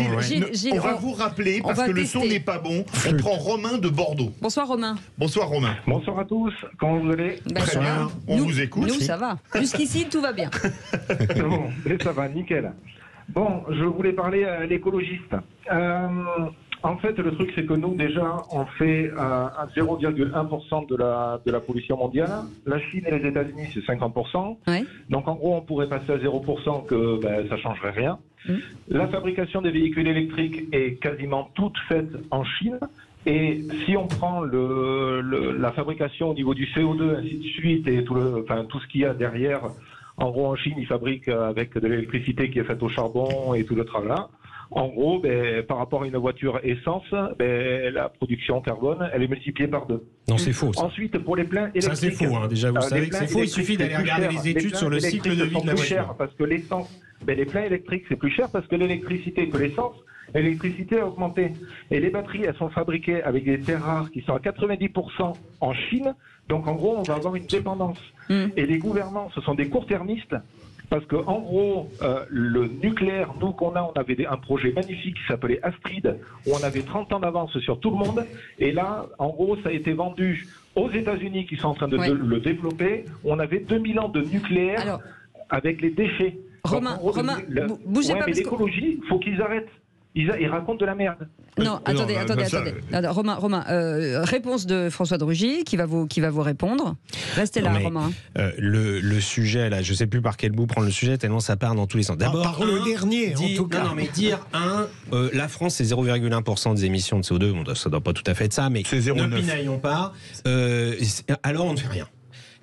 On va vous rappeler, parce que le son n'est pas bon. On prend Romain de Bordeaux. Bonsoir Romain. Bonsoir Romain. Bonsoir à tous, comment vous allez? Très bien, on vous écoute. Nous, ça va. Jusqu'ici, tout va bien. Bon, et ça va, nickel. Bon, je voulais parler à l'écologiste. En fait, le truc, c'est que nous, déjà, on fait 0,1% de la pollution mondiale. La Chine et les États-Unis, c'est 50%. Ouais. Donc, en gros, on pourrait passer à 0%, que ça changerait rien. La fabrication des véhicules électriques est quasiment toute faite en Chine. Et si on prend la fabrication au niveau du CO2, ainsi de suite, et tout ce qu'il y a derrière, en gros, en Chine, ils fabriquent avec de l'électricité qui est faite au charbon et tout le tralala. En gros, par rapport à une voiture essence, la production carbone, elle est multipliée par 2. Non, c'est faux. Ça. Ensuite, pour les pleins électriques... Ça, c'est faux. Déjà, vous savez que c'est faux. Il suffit d'aller regarder les études sur le cycle de vie de la voiture. Parce que l'essence... les pleins électriques, c'est plus cher parce que l'électricité, que l'essence, l'électricité a augmenté. Et les batteries, elles sont fabriquées avec des terres rares qui sont à 90% en Chine. Donc, en gros, on va avoir une dépendance. Et les gouvernants, ce sont des court-termistes Parce que en gros, le nucléaire, nous qu'on a, on avait un projet magnifique qui s'appelait Astrid, où on avait 30 ans d'avance sur tout le monde. Et là, en gros, ça a été vendu aux États-Unis qui sont en train de le développer. On avait 2000 ans de nucléaire avec les déchets. Romain, bougez pas. Mais l'écologie, il faut qu'ils arrêtent. Ils racontent de la merde. Non, attendez. Romain, réponse de François de Rugy qui va vous répondre. Restez là, Romain. Le sujet, là, je ne sais plus par quel bout prendre le sujet, tellement ça part dans tous les sens. D'abord, par le dernier, en tout cas. Non, mais dire, la France, c'est 0,1% des émissions de CO2, bon, ça ne doit pas tout à fait être ça, mais ne pinaillons pas, alors on ne fait rien.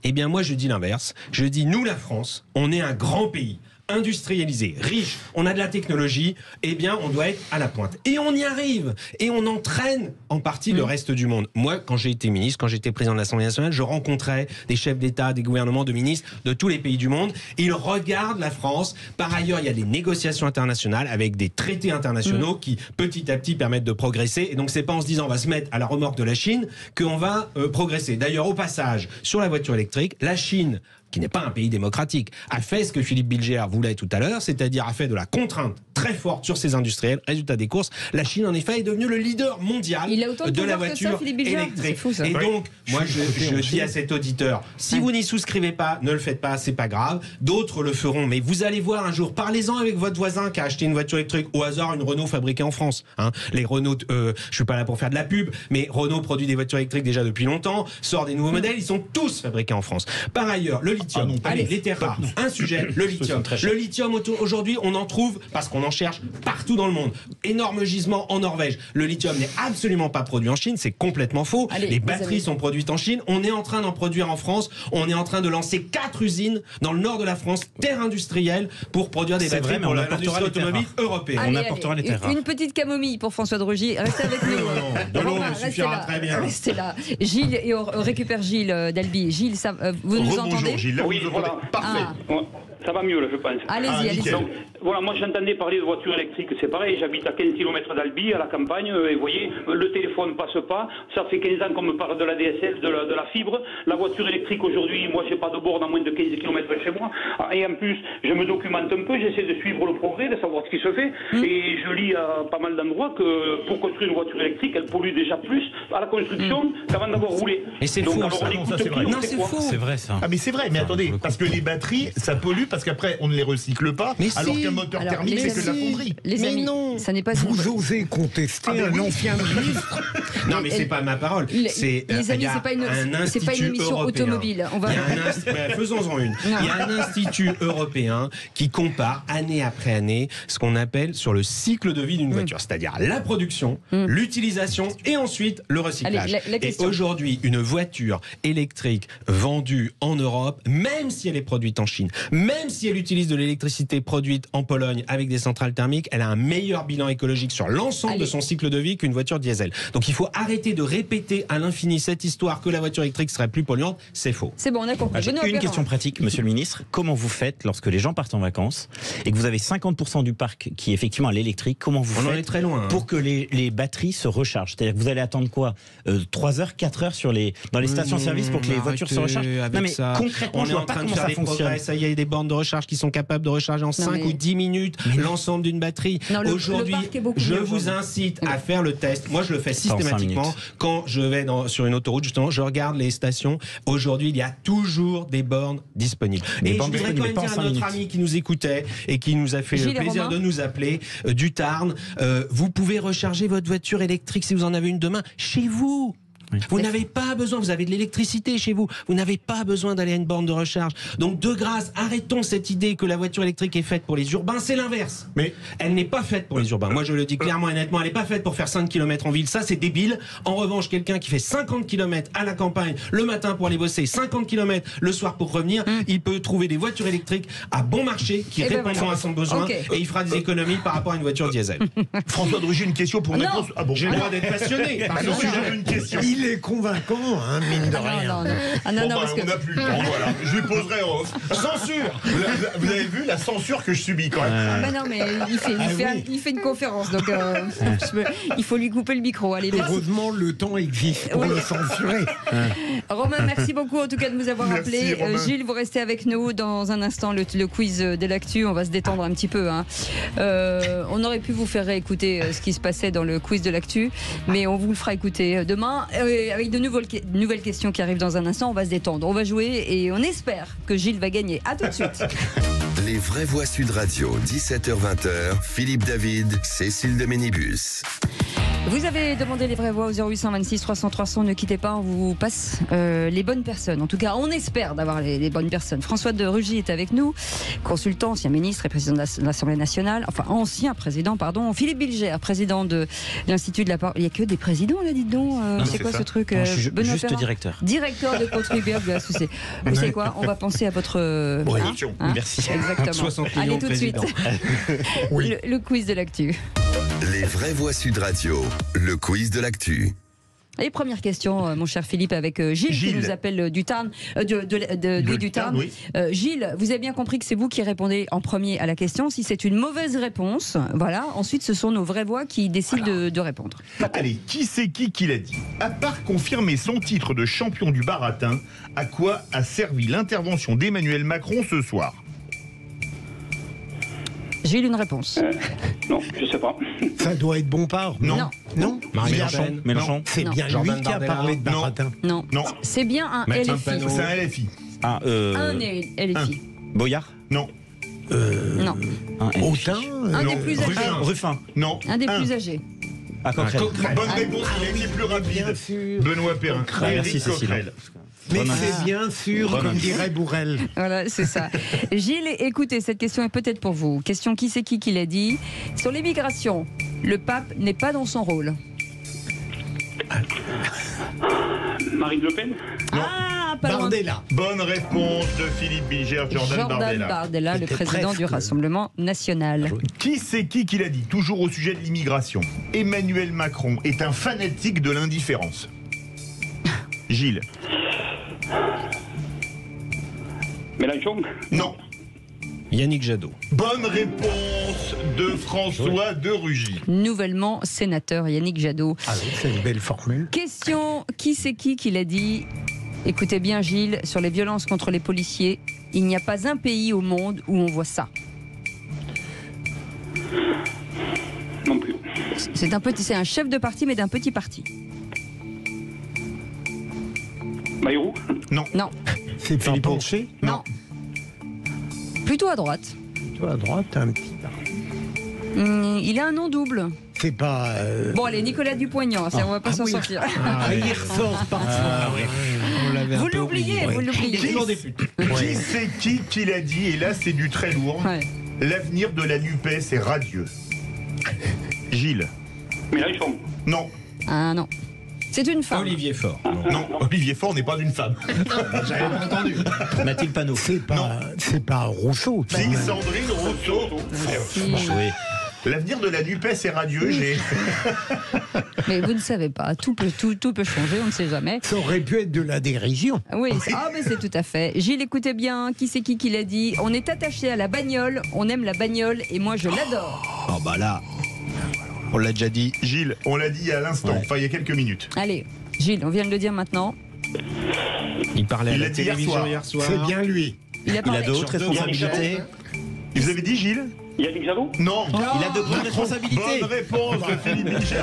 Eh bien, moi, je dis l'inverse. Je dis, nous, la France, on est un grand pays. Industrialisé, riche, on a de la technologie, eh bien on doit être à la pointe. Et on y arrive, et on entraîne en partie le reste du monde. Moi, quand j'ai été ministre, quand j'étais président de l'Assemblée nationale, je rencontrais des chefs d'État, des gouvernements, de ministres de tous les pays du monde. Ils regardent la France. Par ailleurs, il y a des négociations internationales avec des traités internationaux qui, petit à petit, permettent de progresser. Et donc, c'est pas en se disant on va se mettre à la remorque de la Chine qu'on va progresser. D'ailleurs, au passage, sur la voiture électrique, la Chine, qui n'est pas un pays démocratique, a fait ce que Philippe Bilger voulait tout à l'heure, c'est-à-dire a fait de la contrainte très forte sur ses industriels. Résultat des courses, la Chine, en effet, est devenue le leader mondial de la voiture électrique. Fou, et donc, moi, je dis à cet auditeur, si vous n'y souscrivez pas, ne le faites pas, c'est pas grave. D'autres le feront, mais vous allez voir un jour, parlez-en avec votre voisin qui a acheté une voiture électrique, au hasard une Renault fabriquée en France. Les Renault, je suis pas là pour faire de la pub, mais Renault produit des voitures électriques déjà depuis longtemps, sort des nouveaux modèles, ils sont tous fabriqués en France. Par ailleurs, le lithium, les terres rares, un sujet, le lithium. Le lithium, aujourd'hui, on en trouve, parce qu'on en cherche partout dans le monde. Énorme gisement en Norvège. Le lithium n'est absolument pas produit en Chine, c'est complètement faux. Les batteries sont produites en Chine, on est en train d'en produire en France, on est en train de lancer 4 usines dans le nord de la France, terre industrielle, pour produire des batteries pour l'industrie automobile européenne. On apportera les terres rares. Une petite camomille pour François de Rugy, restez avec nous. De l'eau suffira très bien. Restez là. Gilles, et on récupère Gilles d'Albi. Gilles, vous nous entendez? Oui, voilà. Parfait. Ça va mieux là, je pense. Allez-y. Donc, voilà, moi j'entendais parler de voitures électriques, c'est pareil, j'habite à 15 km d'Albi, à la campagne, et vous voyez, le téléphone passe pas, ça fait 15 ans qu'on me parle de la DSL, de la fibre, la voiture électrique aujourd'hui, moi j'ai pas de borne à moins de 15 km de chez moi, et en plus, je me documente un peu, j'essaie de suivre le progrès, de savoir ce qui se fait, et je lis à pas mal d'endroits que pour construire une voiture électrique, elle pollue déjà plus à la construction qu'avant d'avoir roulé. Et c'est faux, ça, c'est vrai. Non, c'est faux. C'est vrai ça. Ah mais c'est vrai, mais attendez, parce que les batteries, ça pollue, parce qu'après on ne les recycle pas, alors qu'un moteur thermique c'est que de la fonderie. Les amis, non, ça n'est pas. Vous osez contester un ancien ministre? Non, mais c'est pas ma parole. C'est les amis, c'est pas une émission automobile. On va. Faisons-en une. Il y a un institut européen qui compare année après année ce qu'on appelle sur le cycle de vie d'une voiture, c'est-à-dire la production, l'utilisation et ensuite le recyclage. Et aujourd'hui, une voiture électrique vendue en Europe, même si elle est produite en Chine, même si elle utilise de l'électricité produite en Pologne avec des centrales thermiques, elle a un meilleur bilan écologique sur l'ensemble de son cycle de vie qu'une voiture diesel. Donc il faut arrêter de répéter à l'infini cette histoire que la voiture électrique serait plus polluante, c'est faux. C'est bon, on a compris. J'ai une question pratique, monsieur le ministre. Comment vous faites lorsque les gens partent en vacances et que vous avez 50% du parc qui est effectivement à l'électrique? Comment vous faites très loin, pour que les batteries se rechargent? C'est-à-dire que vous allez attendre quoi, 3 heures, 4 heures dans les stations-service pour que les voitures se rechargent? Non mais concrètement, on est en train de faire des progrès. Ça y est, des bornes de recharge qui sont capables de recharger en 5 ou 10 minutes l'ensemble d'une batterie. Aujourd'hui, je vous incite à faire le test. Moi, je le fais systématiquement quand je vais sur une autoroute. Justement, je regarde les stations. Aujourd'hui, il y a toujours des bornes disponibles. Et je voudrais quand même dire à notre ami qui nous écoutait et qui nous a fait le plaisir de nous appeler du Tarn, vous pouvez recharger votre voiture électrique si vous en avez une demain chez vous. Vous n'avez pas besoin, vous avez de l'électricité chez vous, vous n'avez pas besoin d'aller à une borne de recharge. Donc de grâce, arrêtons cette idée que la voiture électrique est faite pour les urbains, c'est l'inverse. Mais elle n'est pas faite pour les urbains. Moi je le dis clairement et nettement, elle n'est pas faite pour faire 5 km en ville, ça c'est débile. En revanche, quelqu'un qui fait 50 km à la campagne le matin pour aller bosser, 50 km le soir pour revenir, il peut trouver des voitures électriques à bon marché qui répondront à son besoin et il fera des économies par rapport à une voiture diesel. François de Rugy, une question pour une réponse. Ah bon, j'ai le droit d'être passionné par ce sujet. Il il est convaincant, hein, mine de rien. On n'a plus le temps, voilà. Je lui poserai en off. Censure. Vous avez vu la censure que je subis quand même. Non, mais il fait une conférence, donc il faut lui couper le micro. Allez, merci. Heureusement, le temps existe pour le censurer. Romain, merci beaucoup en tout cas de nous avoir appelés. Gilles, vous restez avec nous dans un instant, le quiz de l'actu. On va se détendre un petit peu. Hein. On aurait pu vous faire réécouter ce qui se passait dans le quiz de l'actu, mais on vous le fera écouter demain avec de nouvelles questions qui arrivent dans un instant. On va se détendre, on va jouer et on espère que Gilles va gagner. À tout de suite. Les vraies voix Sud Radio, 17h-20h, Philippe David, Cécile de Ménibus. Vous avez demandé les vraies voix au 0826 300 300. Ne quittez pas, on vous passe les bonnes personnes. En tout cas, on espère d'avoir les bonnes personnes. François de Rugy est avec nous, consultant, ancien ministre et président de l'Assemblée nationale. Enfin, ancien président, pardon. Philippe Bilger, président de l'Institut de la parole. Il n'y a que des présidents là, dites donc. C'est quoi ce truc non, je suis Benoît juste Perrin, directeur. Directeur de contribuables de la société. Vous savez quoi, on va penser à votre... Merci. Exactement. 60 millions Allez, tout de suite. Le quiz de l'actu. Les vraies voix Sud Radio, le quiz de l'actu. Et première question, mon cher Philippe, avec Gilles qui nous appelle du Tarn, du Tarn. Oui. Gilles, vous avez bien compris que c'est vous qui répondez en premier à la question. Si c'est une mauvaise réponse, voilà. Ensuite, ce sont nos vraies voix qui décident de répondre. Allez, qui c'est qui l'a dit? À part confirmer son titre de champion du baratin, à quoi a servi l'intervention d'Emmanuel Macron ce soir? Gilles, une réponse. Non, je sais pas. Ça doit être Bompard. Non. Non. Mélenchon. C'est bien Jordan lui qui a Bardella. parlé de baratin. Non. C'est bien un Maître LFI. Panot. C'est un LFI. Un LFI. Boyard. Non. Non. Autain. Un Non. des plus âgés. Ruffin. Non. Un des plus âgés. Coquerel. Bonne réponse, il était plus rapide. Bien sûr. Benoît Perrin. Merci, Éric Cécile. Coquerel. Mais c'est bien sûr, comme dirait Bourrel. Voilà, c'est ça. Gilles, écoutez, cette question est peut-être pour vous. Question qui c'est qui l'a dit. Sur l'immigration, le pape n'est pas dans son rôle. Marine Le Pen. Ah, pas loin. Bardella. Bonne réponse de Philippe Bilger, Jordan Bardella. Le président du Rassemblement national. Qui c'est qui l'a dit? Toujours au sujet de l'immigration. Emmanuel Macron est un fanatique de l'indifférence. Gilles. Mélenchon. Non. Yannick Jadot. Bonne réponse de François de Rugy. Nouvellement sénateur Yannick Jadot. Ah oui, c'est une belle formule. Question, qui c'est qui l'a dit? Écoutez bien Gilles, sur les violences contre les policiers, il n'y a pas un pays au monde où on voit ça. Non plus. C'est un chef de parti, mais d'un petit parti. Bayrou. Non. Non. C'est Philippe Poncher. Non. Plutôt à droite. Plutôt à droite, un petit parti. Il a un nom double. C'est pas... Bon allez, Nicolas Dupont-Aignan, on va pas s'en sortir. il ressort parfois. On l'avait Vous un peu l'oubliez, oublié. vous l'oubliez. Qui c'est qui l'a dit? Et là, c'est du très lourd. Ouais. L'avenir de la NUPES est radieux. Gilles. Mélenchon. Non. Ah non. C'est une femme. Olivier Faure. Non, Olivier Faure n'est pas une femme. J'avais pas entendu. Mathilde Panot. C'est pas Rousseau. Si, Sandrine Rousseau. L'avenir de la NUPES est radieux. Mais vous ne savez pas, tout peut changer, on ne sait jamais. Ça aurait pu être de la dérision. Oui, mais c'est tout à fait. Gilles, écoutez bien, qui c'est qui l'a dit? On est attaché à la bagnole, on aime la bagnole et moi je l'adore. Oh bah là, on l'a déjà dit. Gilles, on l'a dit à l'instant, enfin il y a quelques minutes. Allez, Gilles, on vient de le dire maintenant. Il parlait à la l'a dit télévision hier soir. C'est bien lui. Il a d'autres responsabilités. Vous avez dit Gilles? Yannick Jadot. Non. Il a de grandes responsabilités. Bonne réponse de Philippe Bilger.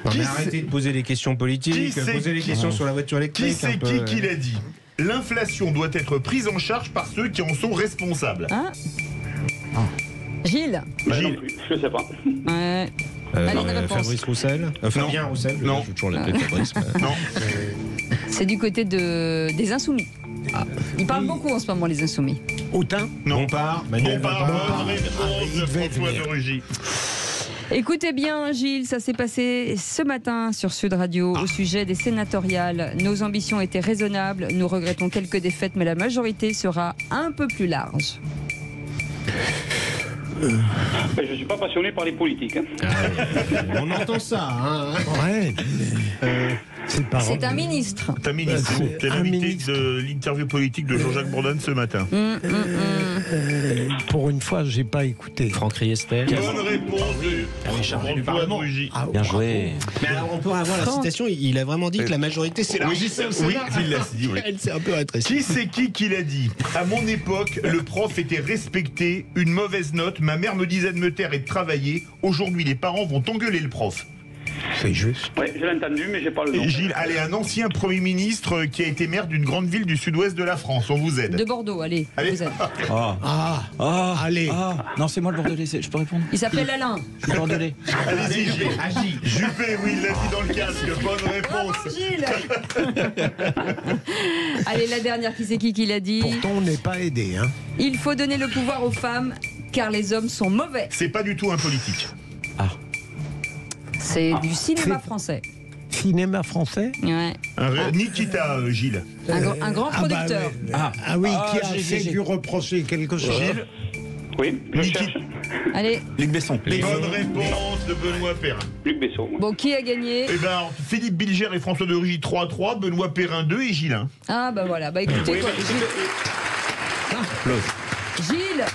Non, mais arrêtez de poser des questions politiques, posez des questions sur la voiture électrique. Qui c'est qui l'a dit? L'inflation doit être prise en charge par ceux qui en sont responsables. Hein? Gilles. Gilles. Je sais pas. Ouais. Allez, une réponse. Fabrice Roussel. Fabien Roussel. Non. Je vais toujours l'appeler Fabrice. Non. C'est du côté des Insoumis. Ils parlent beaucoup en ce moment, les Insoumis. Autain. Non. Bompard. Manuel Bompard. Bompard. Bonne réponse de François de Rugy. Écoutez bien, Gilles, ça s'est passé ce matin sur Sud Radio au sujet des sénatoriales. Nos ambitions étaient raisonnables. Nous regrettons quelques défaites, mais la majorité sera un peu plus large. Je ne suis pas passionné par les politiques. Hein. On entend ça. Hein. Ouais. C'est un ministre. C'est un ministre. C'est l'invité de l'interview politique de Jean-Jacques Bourdin ce matin. Pour une fois, j'ai pas écouté. Franck Riester. Bonne réponse de François Rugy. Bien joué. Mais alors, on peut avoir la citation. Il a vraiment dit que la majorité s'élargissait au Sénat. Oui, il l'a dit. Oui. Elle s'est un peu rétrécie. Qui c'est qui l'a dit? À mon époque, le prof était respecté. Une mauvaise note. Ma mère me disait de me taire et de travailler. Aujourd'hui, les parents vont engueuler le prof. C'est juste. Oui, je l'ai entendu, mais j'ai pas le nom. Et Gilles, allez, un ancien Premier ministre qui a été maire d'une grande ville du sud-ouest de la France. On vous aide. De Bordeaux, allez. Vous aide. Allez. Non, c'est moi le bordelais, je peux répondre. Il s'appelle Alain. Je suis bordelais. Allez-y, Gilles. Juppé, oui, il l'a dit dans le casque. Bonne réponse. Gilles. Allez, la dernière, qui c'est qui l'a dit? Pourtant, on n'est pas aidé. Hein. Il faut donner le pouvoir aux femmes, car les hommes sont mauvais. C'est pas du tout un politique. C'est du cinéma français. Cinéma français? Ouais. Nikita, Gilles. Un grand producteur. Oui, qui a fait dû reprocher quelque chose. Gilles. Oui, je cherche. Allez. Luc Besson. Bonne réponse de Benoît Perrin. Luc Besson. Bon, qui a gagné? Eh ben, Philippe Bilger et François de Rugy 3-3, Benoît Perrin 2 et Gilles 1. Ah bah voilà, bah écoutez, quoi, Gilles,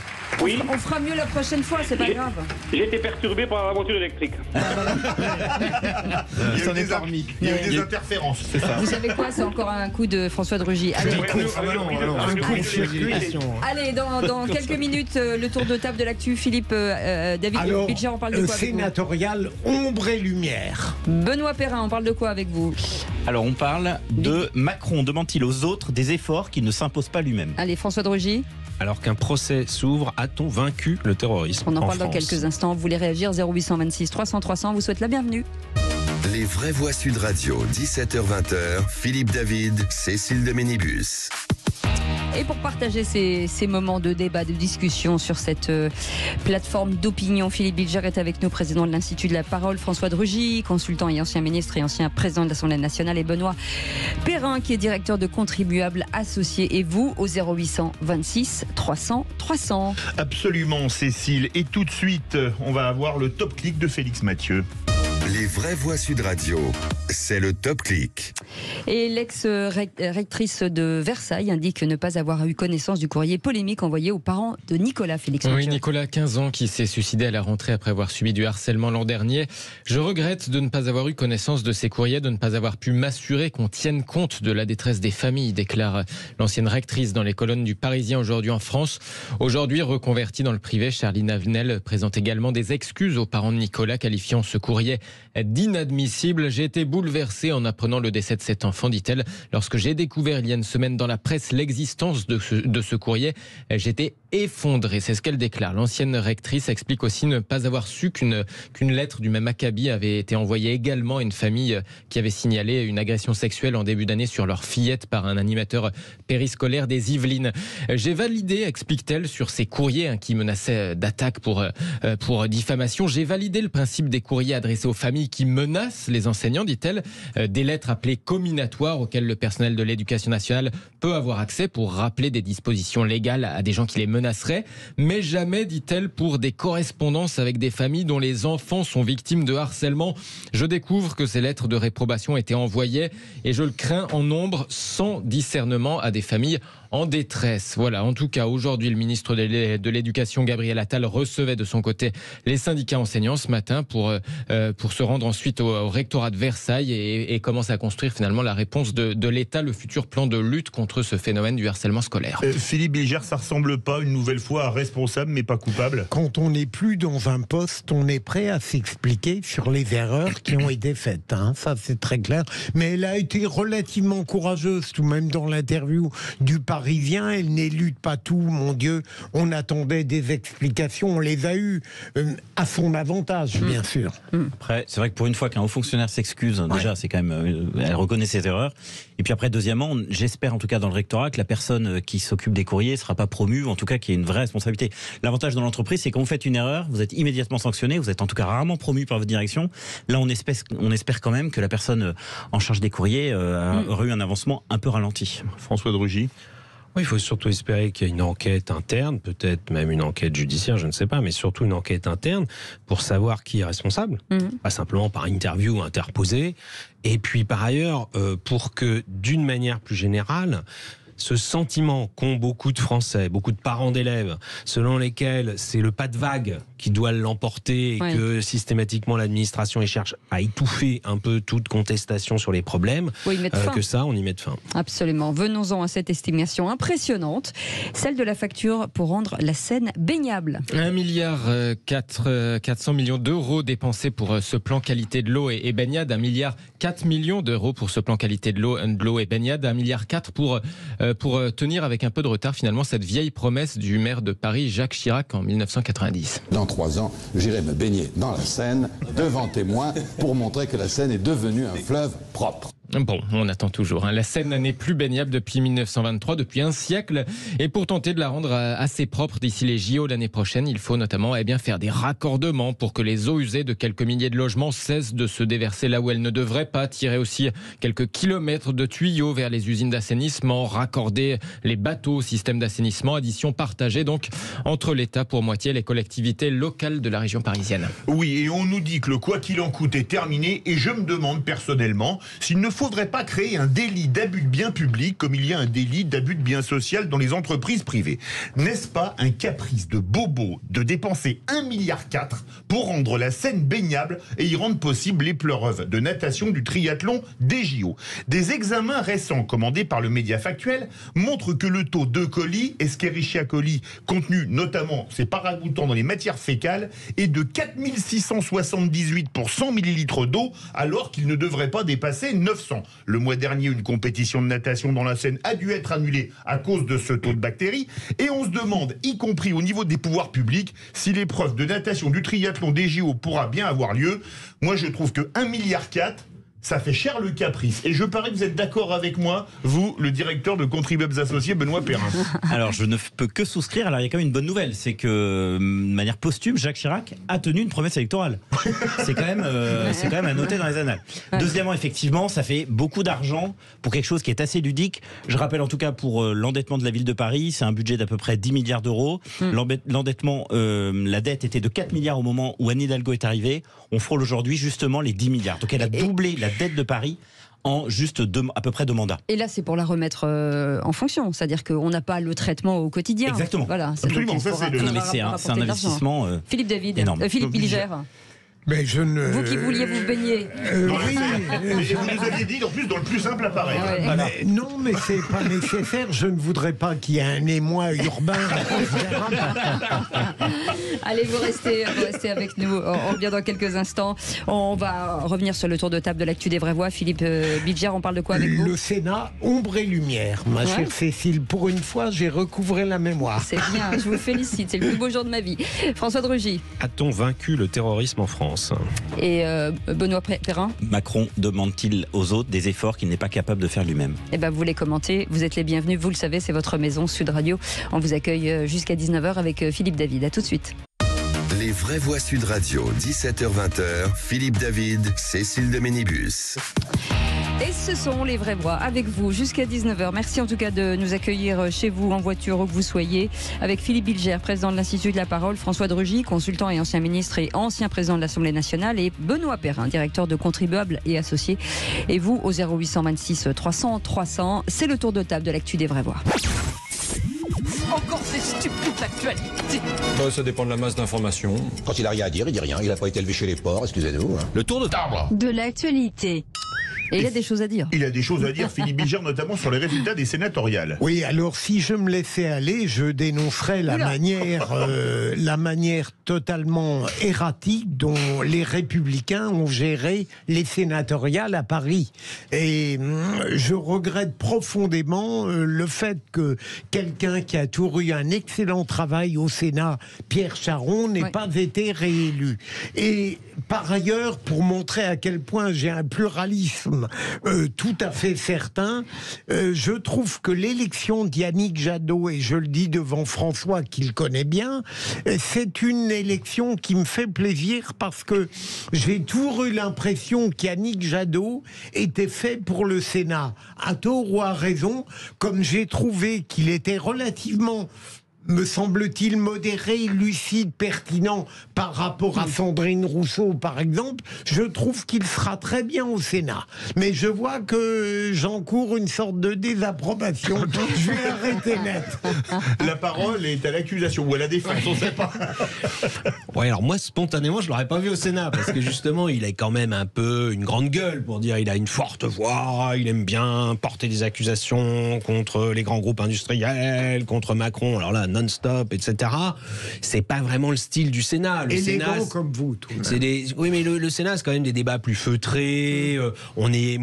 oui. On fera mieux la prochaine fois, c'est pas grave. J'ai été perturbé par la voiture électrique. Il y a eu des interférences. C'est ça. Vous savez quoi, c'est encore un coup de François de Rugy. Allez, allez, dans quelques minutes, le tour de table de l'actu. Philippe, David Bilger, on parle de quoi avec vous? Sénatorial, ombre et lumière. Benoît Perrin, on parle de quoi avec vous? Alors, on parle de Macron. Demande-t-il aux autres des efforts qu'il ne s'impose pas lui-même? Allez, François de Rugy. Alors qu'un procès s'ouvre, a-t-on vaincu le terrorisme? On en parle France dans quelques instants. Vous voulez réagir? 0826 300 300. Vous souhaite la bienvenue. Les vraies voix Sud Radio, 17h-20h, Philippe David, Cécile de Ménibus. Et pour partager ces moments de débat, de discussion sur cette plateforme d'opinion, Philippe Bilger est avec nous, président de l'Institut de la Parole, François de Rugy, consultant et ancien ministre et ancien président de l'Assemblée nationale, et Benoît Perrin, qui est directeur de Contribuables Associés. Et vous, au 0826 300 300. Absolument, Cécile. Et tout de suite, on va avoir le top clic de Félix Mathieu. Les vraies voix Sud Radio, c'est le top clic. Et l'ex-rectrice de Versailles indique ne pas avoir eu connaissance du courrier polémique envoyé aux parents de Nicolas, Félix Mathieu. Oui, Nicolas, 15 ans, qui s'est suicidé à la rentrée après avoir subi du harcèlement l'an dernier. Je regrette de ne pas avoir eu connaissance de ces courriers, de ne pas avoir pu m'assurer qu'on tienne compte de la détresse des familles, déclare l'ancienne rectrice dans les colonnes du Parisien aujourd'hui en France. Aujourd'hui, reconvertie dans le privé, Charline Avenel présente également des excuses aux parents de Nicolas, qualifiant ce courrier d'inadmissible. J'ai été bouleversée en apprenant le décès de cet enfant, dit-elle. Lorsque j'ai découvert il y a une semaine dans la presse l'existence de ce courrier, j'étais effondrée. C'est ce qu'elle déclare. L'ancienne rectrice explique aussi ne pas avoir su qu'une lettre du même acabit avait été envoyée également à une famille qui avait signalé une agression sexuelle en début d'année sur leur fillette par un animateur périscolaire des Yvelines. J'ai validé, explique-t-elle, sur ces courriers qui menaçaient d'attaque pour diffamation. J'ai validé le principe des courriers adressés aux familles qui menacent les enseignants, dit-elle. Des lettres appelées comminatoires auxquelles le personnel de l'éducation nationale peut avoir accès pour rappeler des dispositions légales à des gens qui les menaceraient. Mais jamais, dit-elle, pour des correspondances avec des familles dont les enfants sont victimes de harcèlement. Je découvre que ces lettres de réprobation étaient envoyées et je le crains en nombre sans discernement à des familles en détresse. Voilà, en tout cas, aujourd'hui, le ministre de l'Éducation, Gabriel Attal, recevait de son côté les syndicats enseignants ce matin pour se rendre ensuite au rectorat de Versailles et commence à construire finalement la réponse de l'État, le futur plan de lutte contre ce phénomène du harcèlement scolaire. Philippe Bilger, ça ressemble pas une nouvelle fois à responsable mais pas coupable? Quand on n'est plus dans un poste, on est prêt à s'expliquer sur les erreurs qui ont été faites. Ça, c'est très clair. Mais elle a été relativement courageuse, tout de même dans l'interview du Parisien. Elle n'élude pas tout, mon Dieu. On attendait des explications, on les a eues à son avantage, bien sûr. Après, c'est vrai que pour une fois qu'un haut fonctionnaire s'excuse, déjà, c'est quand même, elle reconnaît ses erreurs. Et puis après, deuxièmement, j'espère en tout cas dans le rectorat que la personne qui s'occupe des courriers ne sera pas promue, en tout cas qu'il y ait une vraie responsabilité. L'avantage dans l'entreprise, c'est quand vous faites une erreur, vous êtes immédiatement sanctionné, vous êtes en tout cas rarement promu par votre direction. Là, on espère quand même que la personne en charge des courriers aurait eu un avancement un peu ralenti. François de Rugy. Oui, il faut surtout espérer qu'il y ait une enquête interne, peut-être même une enquête judiciaire, je ne sais pas, mais surtout une enquête interne pour savoir qui est responsable, pas simplement par interview interposée. Et puis par ailleurs, pour que d'une manière plus générale, ce sentiment qu'ont beaucoup de Français, beaucoup de parents d'élèves, selon lesquels c'est le pas de vague qui doit l'emporter et que systématiquement l'administration cherche à étouffer un peu toute contestation sur les problèmes, que ça, on y mette fin. Absolument. Venons-en à cette estimation impressionnante, celle de la facture pour rendre la Seine baignable. 1,4 milliard d'euros dépensés pour ce plan qualité de l'eau et baignade, 1,4 milliard d'euros pour ce plan qualité de l'eau et baignade, 1,4 milliard pour tenir avec un peu de retard finalement cette vieille promesse du maire de Paris, Jacques Chirac, en 1990. Dans 3 ans, j'irai me baigner dans la Seine, devant témoins, pour montrer que la Seine est devenue un fleuve propre. Bon, on attend toujours. La Seine n'est plus baignable depuis 1923, depuis un siècle. Et pour tenter de la rendre assez propre d'ici les JO l'année prochaine, il faut notamment faire des raccordements pour que les eaux usées de quelques milliers de logements cessent de se déverser là où elles ne devraient pas. Tirer aussi quelques kilomètres de tuyaux vers les usines d'assainissement, raccorder les bateaux au système d'assainissement, addition partagée donc entre l'État pour moitié et les collectivités locales de la région parisienne. Oui, et on nous dit que le quoi qu'il en coûte est terminé, et je me demande personnellement s'il ne faudrait pas créer un délit d'abus de biens publics comme il y a un délit d'abus de biens sociaux dans les entreprises privées. N'est-ce pas un caprice de bobo de dépenser 1,4 milliard pour rendre la Seine baignable et y rendre possible l'épreuve de natation du triathlon des JO? Des examens récents commandés par le média Factuel montrent que le taux d'E. coli, Escherichia coli, contenu notamment, c'est pas ragoûtant, dans les matières fécales, est de 4678 pour 100 millilitres d'eau, alors qu'il ne devrait pas dépasser 900. Le mois dernier, une compétition de natation dans la Seine a dû être annulée à cause de ce taux de bactéries. Et on se demande, y compris au niveau des pouvoirs publics, si l'épreuve de natation du triathlon des JO pourra bien avoir lieu. Moi, je trouve que 1,4 milliard, ça fait cher le caprice. Et je parie que vous êtes d'accord avec moi, vous, le directeur de Contribuables Associés, Benoît Perrin. Alors, je ne peux que souscrire. Alors, il y a quand même une bonne nouvelle. C'est que, de manière posthume, Jacques Chirac a tenu une promesse électorale. C'est quand même à noter dans les annales. Deuxièmement, effectivement, ça fait beaucoup d'argent pour quelque chose qui est assez ludique. Je rappelle en tout cas pour l'endettement de la ville de Paris, c'est un budget d'à peu près 10 milliards d'euros. L'endettement, la dette était de 4 milliards au moment où Anne Hidalgo est arrivée. On frôle aujourd'hui justement les 10 milliards. Donc, elle a doublé la dette de Paris en juste à peu près 2 mandats. Et là, c'est pour la remettre en fonction, c'est-à-dire qu'on n'a pas le traitement au quotidien. Exactement. Voilà, absolument, ça c'est c'est un investissement Philippe David, énorme. Philippe Bilger. Mais je ne... Vous qui vouliez vous baigner. Oui, et vous nous aviez dit en plus dans le plus simple appareil. Voilà. Non, mais c'est pas nécessaire. Je ne voudrais pas qu'il y ait un émoi urbain. Allez, vous restez avec nous. On revient dans quelques instants. On va revenir sur le tour de table de l'actu des vraies voix. Philippe Bilger, on parle de quoi avec vous? Le Sénat, ombre et lumière. Ma chère Cécile, pour une fois, j'ai recouvré la mémoire. C'est bien, je vous félicite. C'est le plus beau jour de ma vie. François de Rugy. A-t-on vaincu le terrorisme en France? Et Benoît Perrin. Macron demande-t-il aux autres des efforts qu'il n'est pas capable de faire lui-même? Eh ben, vous les commentez, vous êtes les bienvenus, vous le savez, c'est votre maison, Sud Radio. On vous accueille jusqu'à 19h avec Philippe David. À tout de suite. Les vraies voix Sud Radio, 17h-20h, Philippe David, Cécile de Ménibus. Et ce sont les vraies voix avec vous jusqu'à 19h. Merci en tout cas de nous accueillir chez vous, en voiture, où que vous soyez, avec Philippe Bilger, président de l'Institut de la Parole, François de Rugy, consultant et ancien ministre et ancien président de l'Assemblée nationale, et Benoît Perrin, directeur de Contribuables et Associés. Et vous, au 0826 300 300, c'est le tour de table de l'actu des vraies voix. Encore ces stupides actualités. Ça dépend de la masse d'informations. Quand il a rien à dire, il dit rien. Il n'a pas été élevé chez les porcs, excusez-nous. Le tour de table. De l'actualité. Et il a des choses à dire. Il a des choses à dire, Philippe Bilger, notamment sur les résultats des sénatoriales. Oui, alors si je me laissais aller, je dénoncerais la manière totalement erratique dont les Républicains ont géré les sénatoriales à Paris. Et je regrette profondément le fait que quelqu'un qui a toujours eu un excellent travail au Sénat, Pierre Charon, n'ait pas été réélu. Et par ailleurs, pour montrer à quel point j'ai un pluralisme charme tout à fait certain. Je trouve que l'élection d'Yannick Jadot, et je le dis devant François qui le connaît bien, c'est une élection qui me fait plaisir parce que j'ai toujours eu l'impression qu'Yannick Jadot était fait pour le Sénat. À tort ou à raison, comme j'ai trouvé qu'il était relativement, me semble-t-il, modéré, lucide, pertinent par rapport à Sandrine Rousseau, par exemple, je trouve qu'il sera très bien au Sénat. Mais je vois que j'encours une sorte de désapprobation. Je vais arrêter net. La parole est à l'accusation ou à la défense, on ne sait pas. Ouais, alors moi, spontanément, je ne l'aurais pas vu au Sénat, parce que justement, il a quand même un peu une grande gueule, pour dire, il a une forte voix, il aime bien porter des accusations contre les grands groupes industriels, contre Macron. Alors là, non-stop, etc. C'est pas vraiment le style du Sénat. Le Élégant Sénat, comme vous, tout de même. c'est oui, mais le Sénat, c'est quand même des débats plus feutrés. On est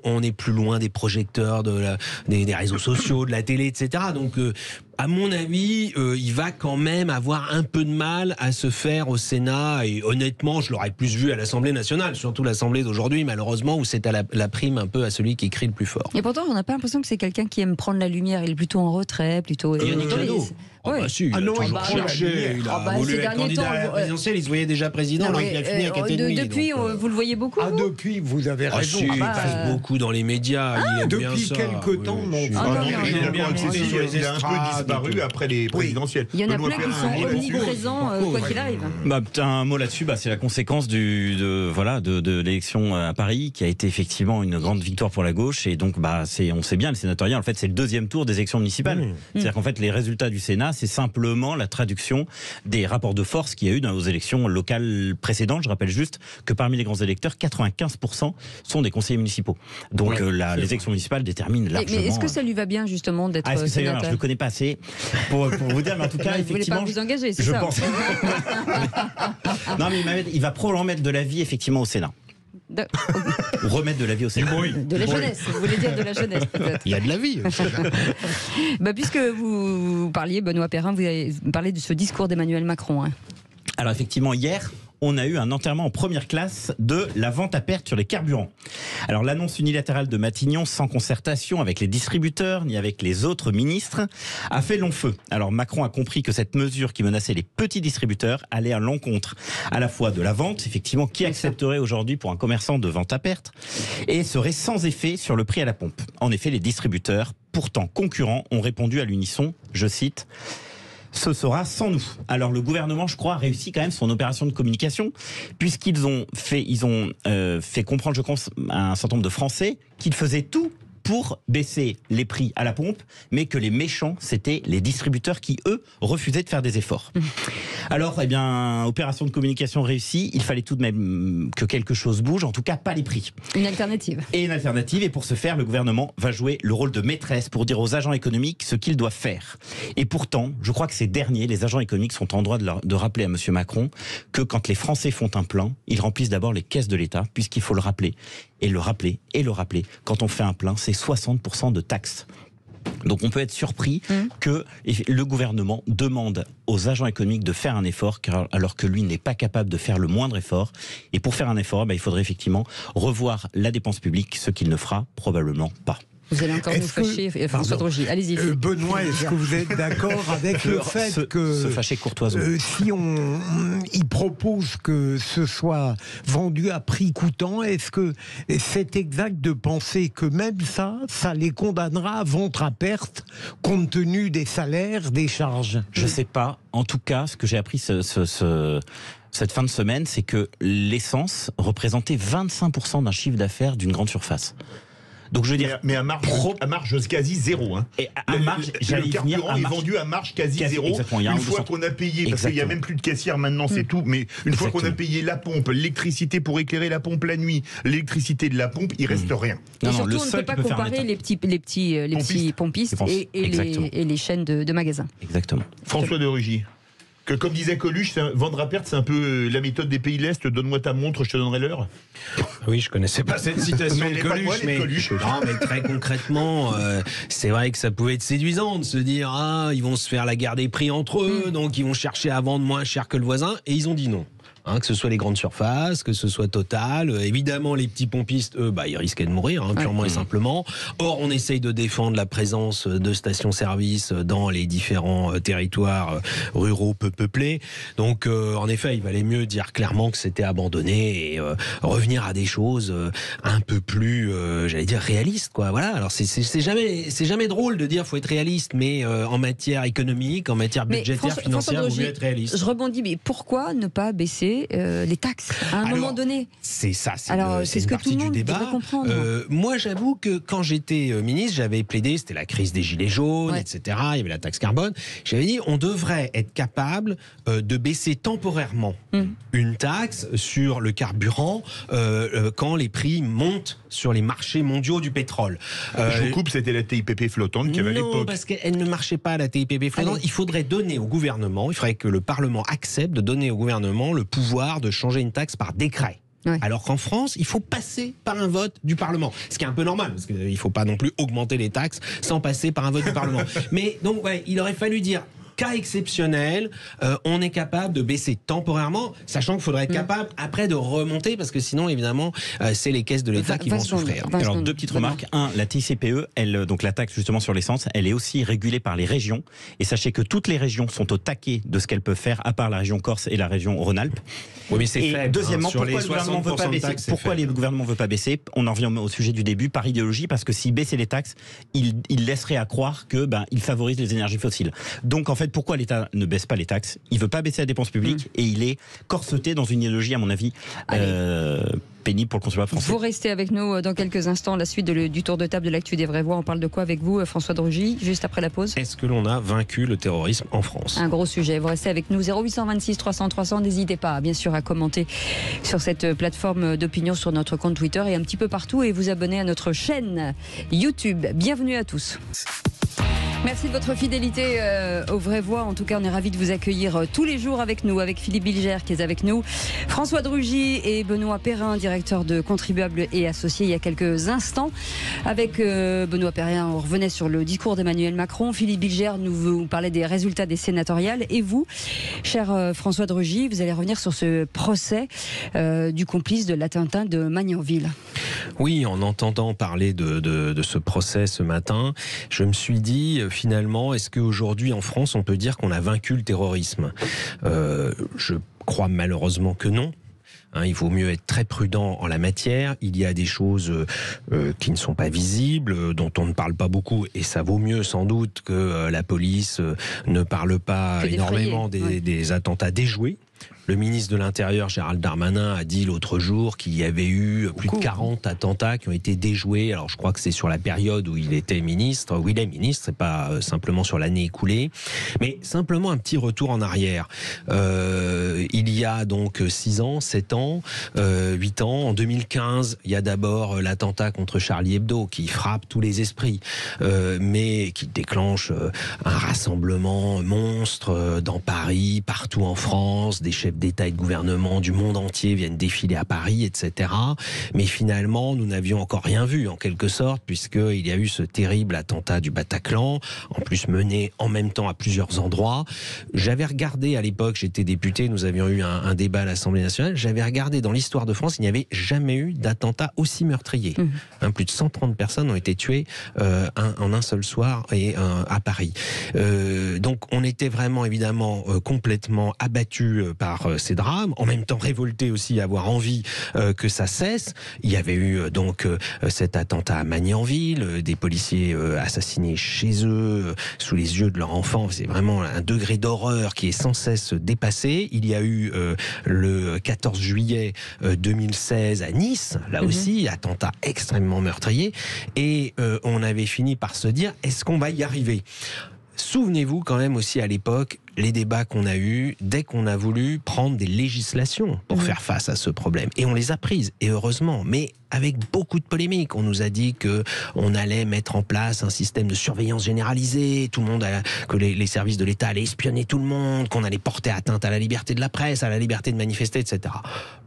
on est plus loin des projecteurs, des réseaux sociaux, de la télé, etc. Donc, à mon avis, il va quand même avoir un peu de mal à se faire au Sénat. Et honnêtement, je l'aurais plus vu à l'Assemblée nationale, surtout l'Assemblée d'aujourd'hui, malheureusement, où c'est à la prime un peu à celui qui crie le plus fort. Et pourtant, on n'a pas l'impression que c'est quelqu'un qui aime prendre la lumière. Il est plutôt en retrait, plutôt. Yannick Jadot. Si, il a toujours cherché. Il a voulu être candidat à la présidentielle. Il se voyait déjà président. Il a fini à 4 et demi. Depuis, vous le voyez beaucoup. Depuis, vous avez raison. Il passe beaucoup dans les médias. Il aime bien ça. Depuis quelque temps, non. Il a un peu disparu après les présidentielles. Il y en a plein qui sont omniprésents, quoi qu'il arrive. Un mot là-dessus, c'est la conséquence de l'élection à Paris, qui a été effectivement une grande victoire pour la gauche. Et donc, on sait bien, le sénatorial, en fait, c'est le deuxième tour des élections municipales. C'est-à-dire qu'en fait, les résultats du Sénat, c'est simplement la traduction des rapports de force qu'il y a eu dans nos élections locales précédentes. Je rappelle juste que parmi les grands électeurs, 95% sont des conseillers municipaux. Donc les élections municipales déterminent largement. Mais est-ce que ça lui va bien justement d'être sénateur? Je ne le connais pas assez pour vous dire, mais en tout cas, effectivement, vous voulez pas vous engager, c'est je ça? pense. Non, mais il va probablement mettre de la vie effectivement au Sénat. Ou remettre de la vie au Sénat. De la jeunesse, vous voulez dire de la jeunesse peut-être. Il y a de la vie. Puisque vous parliez, Benoît Perrin, vous avez parlé de ce discours d'Emmanuel Macron. Alors effectivement, hier, on a eu un enterrement en première classe de la vente à perte sur les carburants. Alors l'annonce unilatérale de Matignon, sans concertation avec les distributeurs ni avec les autres ministres, a fait long feu. Alors Macron a compris que cette mesure qui menaçait les petits distributeurs allait à l'encontre à la fois de la vente, effectivement, qui accepterait aujourd'hui pour un commerçant de vente à perte, et serait sans effet sur le prix à la pompe. En effet, les distributeurs, pourtant concurrents, ont répondu à l'unisson, je cite, ce sera sans nous. Alors le gouvernement, je crois, a réussi quand même son opération de communication, puisqu'ils ont fait comprendre, je pense, à un certain nombre de Français qu'ils faisaient tout pour baisser les prix à la pompe, mais que les méchants, c'était les distributeurs qui, eux, refusaient de faire des efforts. Alors, opération de communication réussie, il fallait tout de même que quelque chose bouge, en tout cas pas les prix. Une alternative. Et pour ce faire, le gouvernement va jouer le rôle de maîtresse pour dire aux agents économiques ce qu'ils doivent faire. Et pourtant, je crois que ces derniers, les agents économiques, sont en droit de rappeler à M. Macron que quand les Français font un plein, ils remplissent d'abord les caisses de l'État, puisqu'il faut le rappeler, et le rappeler, et le rappeler. Quand on fait un plein, c'est 60% de taxes. Donc on peut être surpris que le gouvernement demande aux agents économiques de faire un effort, alors que lui n'est pas capable de faire le moindre effort. Et pour faire un effort, il faudrait effectivement revoir la dépense publique, ce qu'il ne fera probablement pas. Vous allez encore nous fâcher, François Drogy. Allez-y. Benoît, est-ce que vous êtes d'accord avec le fait que se fâcher courtoisement, si il propose que ce soit vendu à prix coûtant, est-ce que c'est exact de penser que même ça les condamnera à vendre à perte compte tenu des salaires, des charges? Je ne sais pas. En tout cas, ce que j'ai appris cette fin de semaine, c'est que l'essence représentait 25% d'un chiffre d'affaires d'une grande surface. Donc je veux dire, mais à marge quasi zéro. Et à marge, le carburant est vendu à marge quasi zéro. Une fois qu'on a payé, parce qu'il n'y a même plus de caissière maintenant, c'est tout. Mais une fois qu'on a payé la pompe, l'électricité pour éclairer la pompe la nuit, l'électricité de la pompe, il reste rien. Et surtout, on ne peut pas comparer les petits pompistes et les chaînes de magasins. Exactement. François de Rugy. Que, comme disait Coluche, vendre à perte, c'est un peu la méthode des pays de l'Est. Donne-moi ta montre, je te donnerai l'heure. Oui, je connaissais pas cette citation de Coluche, mais très concrètement, c'est vrai que ça pouvait être séduisant de se dire ils vont se faire la guerre des prix entre eux, donc ils vont chercher à vendre moins cher que le voisin, et ils ont dit non. que ce soit les grandes surfaces, que ce soit Total. Évidemment, les petits pompistes, eux, ils risquaient de mourir, purement et simplement. Or, on essaye de défendre la présence de stations-service dans les différents territoires ruraux peu peuplés. Donc, en effet, il valait mieux dire clairement que c'était abandonné et revenir à des choses un peu plus, j'allais dire, réalistes, quoi. Voilà. Alors, c'est jamais drôle de dire faut être réaliste, mais en matière économique, en matière budgétaire, financière, il vaut mieux être réaliste. Je rebondis, mais pourquoi ne pas baisser les taxes à un moment donné? C'est ça, c'est ce que tout le monde devrait comprendre. Moi, j'avoue que quand j'étais ministre, j'avais plaidé, c'était la crise des gilets jaunes, etc. Il y avait la taxe carbone. J'avais dit, on devrait être capable de baisser temporairement une taxe sur le carburant quand les prix montent sur les marchés mondiaux du pétrole. Je vous coupe, c'était la TIPP flottante qu'il y avait à l'époque. Non, parce qu'elle ne marchait pas, la TIPP flottante. Allez. Il faudrait donner au gouvernement, il faudrait que le Parlement accepte de donner au gouvernement le pouvoir de changer une taxe par décret. Alors qu'en France, il faut passer par un vote du Parlement. Ce qui est un peu normal, parce qu'il ne faut pas non plus augmenter les taxes sans passer par un vote du Parlement. Mais donc, il aurait fallu dire... cas exceptionnel, on est capable de baisser temporairement, sachant qu'il faudrait être capable après de remonter, parce que sinon, évidemment, c'est les caisses de l'État qui vont souffrir. Alors, deux petites remarques. Un, la TICPE, donc la taxe justement sur l'essence, elle est aussi régulée par les régions. Et sachez que toutes les régions sont au taquet de ce qu'elles peuvent faire, à part la région Corse et la région Rhône-Alpes. Oui, mais c'est faible. Deuxièmement, pourquoi le gouvernement veut pas baisser? Pourquoi le gouvernement veut pas baisser? On en revient au sujet du début, par idéologie, parce que s'il baissait les taxes, il laisserait à croire que il favorise les énergies fossiles. Donc en fait, pourquoi l'État ne baisse pas les taxes? Il veut pas baisser la dépense publique et il est corseté dans une idéologie, à mon avis, pénible pour le contribuable français. Vous restez avec nous dans quelques instants, la suite du tour de table de l'actu des vraies voix. On parle de quoi avec vous, François de Rugy, juste après la pause? Est-ce que l'on a vaincu le terrorisme en France? Un gros sujet. Vous restez avec nous, 0826 300 300. N'hésitez pas, bien sûr, à commenter sur cette plateforme d'opinion, sur notre compte Twitter et un petit peu partout, et vous abonner à notre chaîne YouTube. Bienvenue à tous. Merci de votre fidélité aux vraies voix. En tout cas, on est ravis de vous accueillir tous les jours avec nous, avec Philippe Bilger qui est avec nous, François de Rugy et Benoît Perrin, directeur de Contribuables et Associés, il y a quelques instants. Avec Benoît Perrin, on revenait sur le discours d'Emmanuel Macron. Philippe Bilger nous parlait des résultats des sénatoriales. Et vous, cher François de Rugy, vous allez revenir sur ce procès du complice de l'attentat de Magnanville. Oui, en entendant parler de ce procès ce matin, je me suis dit, finalement, est-ce qu'aujourd'hui en France, on peut dire qu'on a vaincu le terrorisme? Je crois malheureusement que non. Il vaut mieux être très prudent en la matière. Il y a des choses qui ne sont pas visibles, dont on ne parle pas beaucoup, et ça vaut mieux sans doute que la police ne parle pas énormément des attentats déjoués. Le ministre de l'Intérieur, Gérald Darmanin, a dit l'autre jour qu'il y avait eu plus de 40 attentats qui ont été déjoués. Alors je crois que c'est sur la période où il était ministre, où il est ministre, c'est pas simplement sur l'année écoulée. Mais simplement un petit retour en arrière. Il y a donc 6 ans, 7 ans, 8 ans, en 2015, il y a d'abord l'attentat contre Charlie Hebdo qui frappe tous les esprits, mais qui déclenche un rassemblement monstre dans Paris, partout en France, des chefs d'État et de gouvernement du monde entier viennent défiler à Paris, etc. Mais finalement, nous n'avions encore rien vu, en quelque sorte, puisqu'il y a eu ce terrible attentat du Bataclan, en plus mené en même temps à plusieurs endroits. J'avais regardé à l'époque, j'étais député, nous avions eu un débat à l'Assemblée nationale, j'avais regardé dans l'histoire de France, il n'y avait jamais eu d'attentat aussi meurtrier. Plus de 130 personnes ont été tuées en un seul soir et à Paris. Donc on était vraiment évidemment complètement abattus par ces drames, en même temps révoltés aussi, avoir envie que ça cesse. Il y avait eu donc cet attentat à Magnanville, des policiers assassinés chez eux, sous les yeux de leurs enfants. C'est vraiment un degré d'horreur qui est sans cesse dépassé. Il y a eu le 14 juillet 2016 à Nice, là aussi, attentat extrêmement meurtrier. Et on avait fini par se dire, est-ce qu'on va y arriver ? Souvenez-vous quand même aussi à l'époque, les débats qu'on a eus, dès qu'on a voulu prendre des législations pour faire face à ce problème. Et on les a prises, et heureusement, mais avec beaucoup de polémiques. On nous a dit qu'on allait mettre en place un système de surveillance généralisée, que les services de l'État allaient espionner tout le monde, qu'on allait porter atteinte à la liberté de la presse, à la liberté de manifester, etc.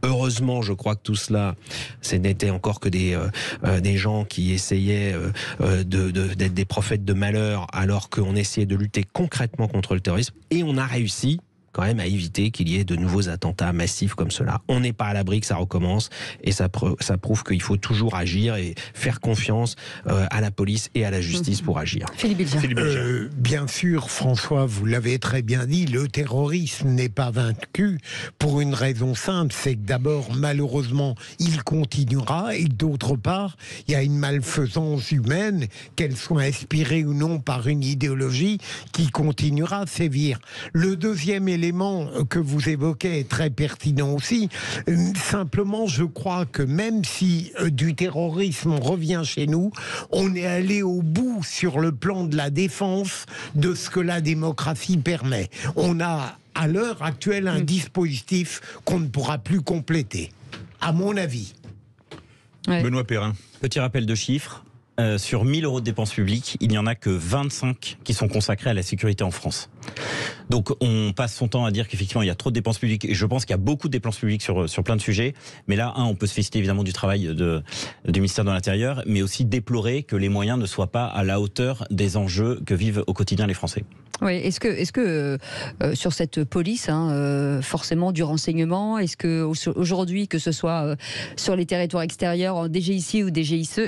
Heureusement, je crois que tout cela, ce n'était encore que des gens qui essayaient d'être des prophètes de malheur, alors qu'on essayait de lutter concrètement contre le terrorisme. Et on a réussi, quand même à éviter qu'il y ait de nouveaux attentats massifs comme cela. On n'est pas à l'abri que ça recommence et ça prouve qu'il faut toujours agir et faire confiance à la police et à la justice pour agir. Philippe Bilger. Bien sûr, François, vous l'avez très bien dit, le terrorisme n'est pas vaincu pour une raison simple, c'est que d'abord, malheureusement, il continuera et d'autre part, il y a une malfaisance humaine, qu'elle soit inspirée ou non par une idéologie, qui continuera à sévir. Le deuxième élément que vous évoquez est très pertinent aussi. Simplement, je crois que même si du terrorisme revient chez nous, on est allé au bout sur le plan de la défense de ce que la démocratie permet. On a à l'heure actuelle un dispositif qu'on ne pourra plus compléter, à mon avis. Benoît Perrin. Petit rappel de chiffres. Sur 1000 € de dépenses publiques, il n'y en a que 25 qui sont consacrés à la sécurité en France. Donc on passe son temps à dire qu'effectivement il y a trop de dépenses publiques, et je pense qu'il y a beaucoup de dépenses publiques sur plein de sujets, mais là, on peut se féliciter évidemment du travail du ministère de l'Intérieur, mais aussi déplorer que les moyens ne soient pas à la hauteur des enjeux que vivent au quotidien les Français. Oui, est-ce que sur cette police, forcément du renseignement, est-ce que aujourd'hui, que ce soit sur les territoires extérieurs, en DGIC ou DGSE,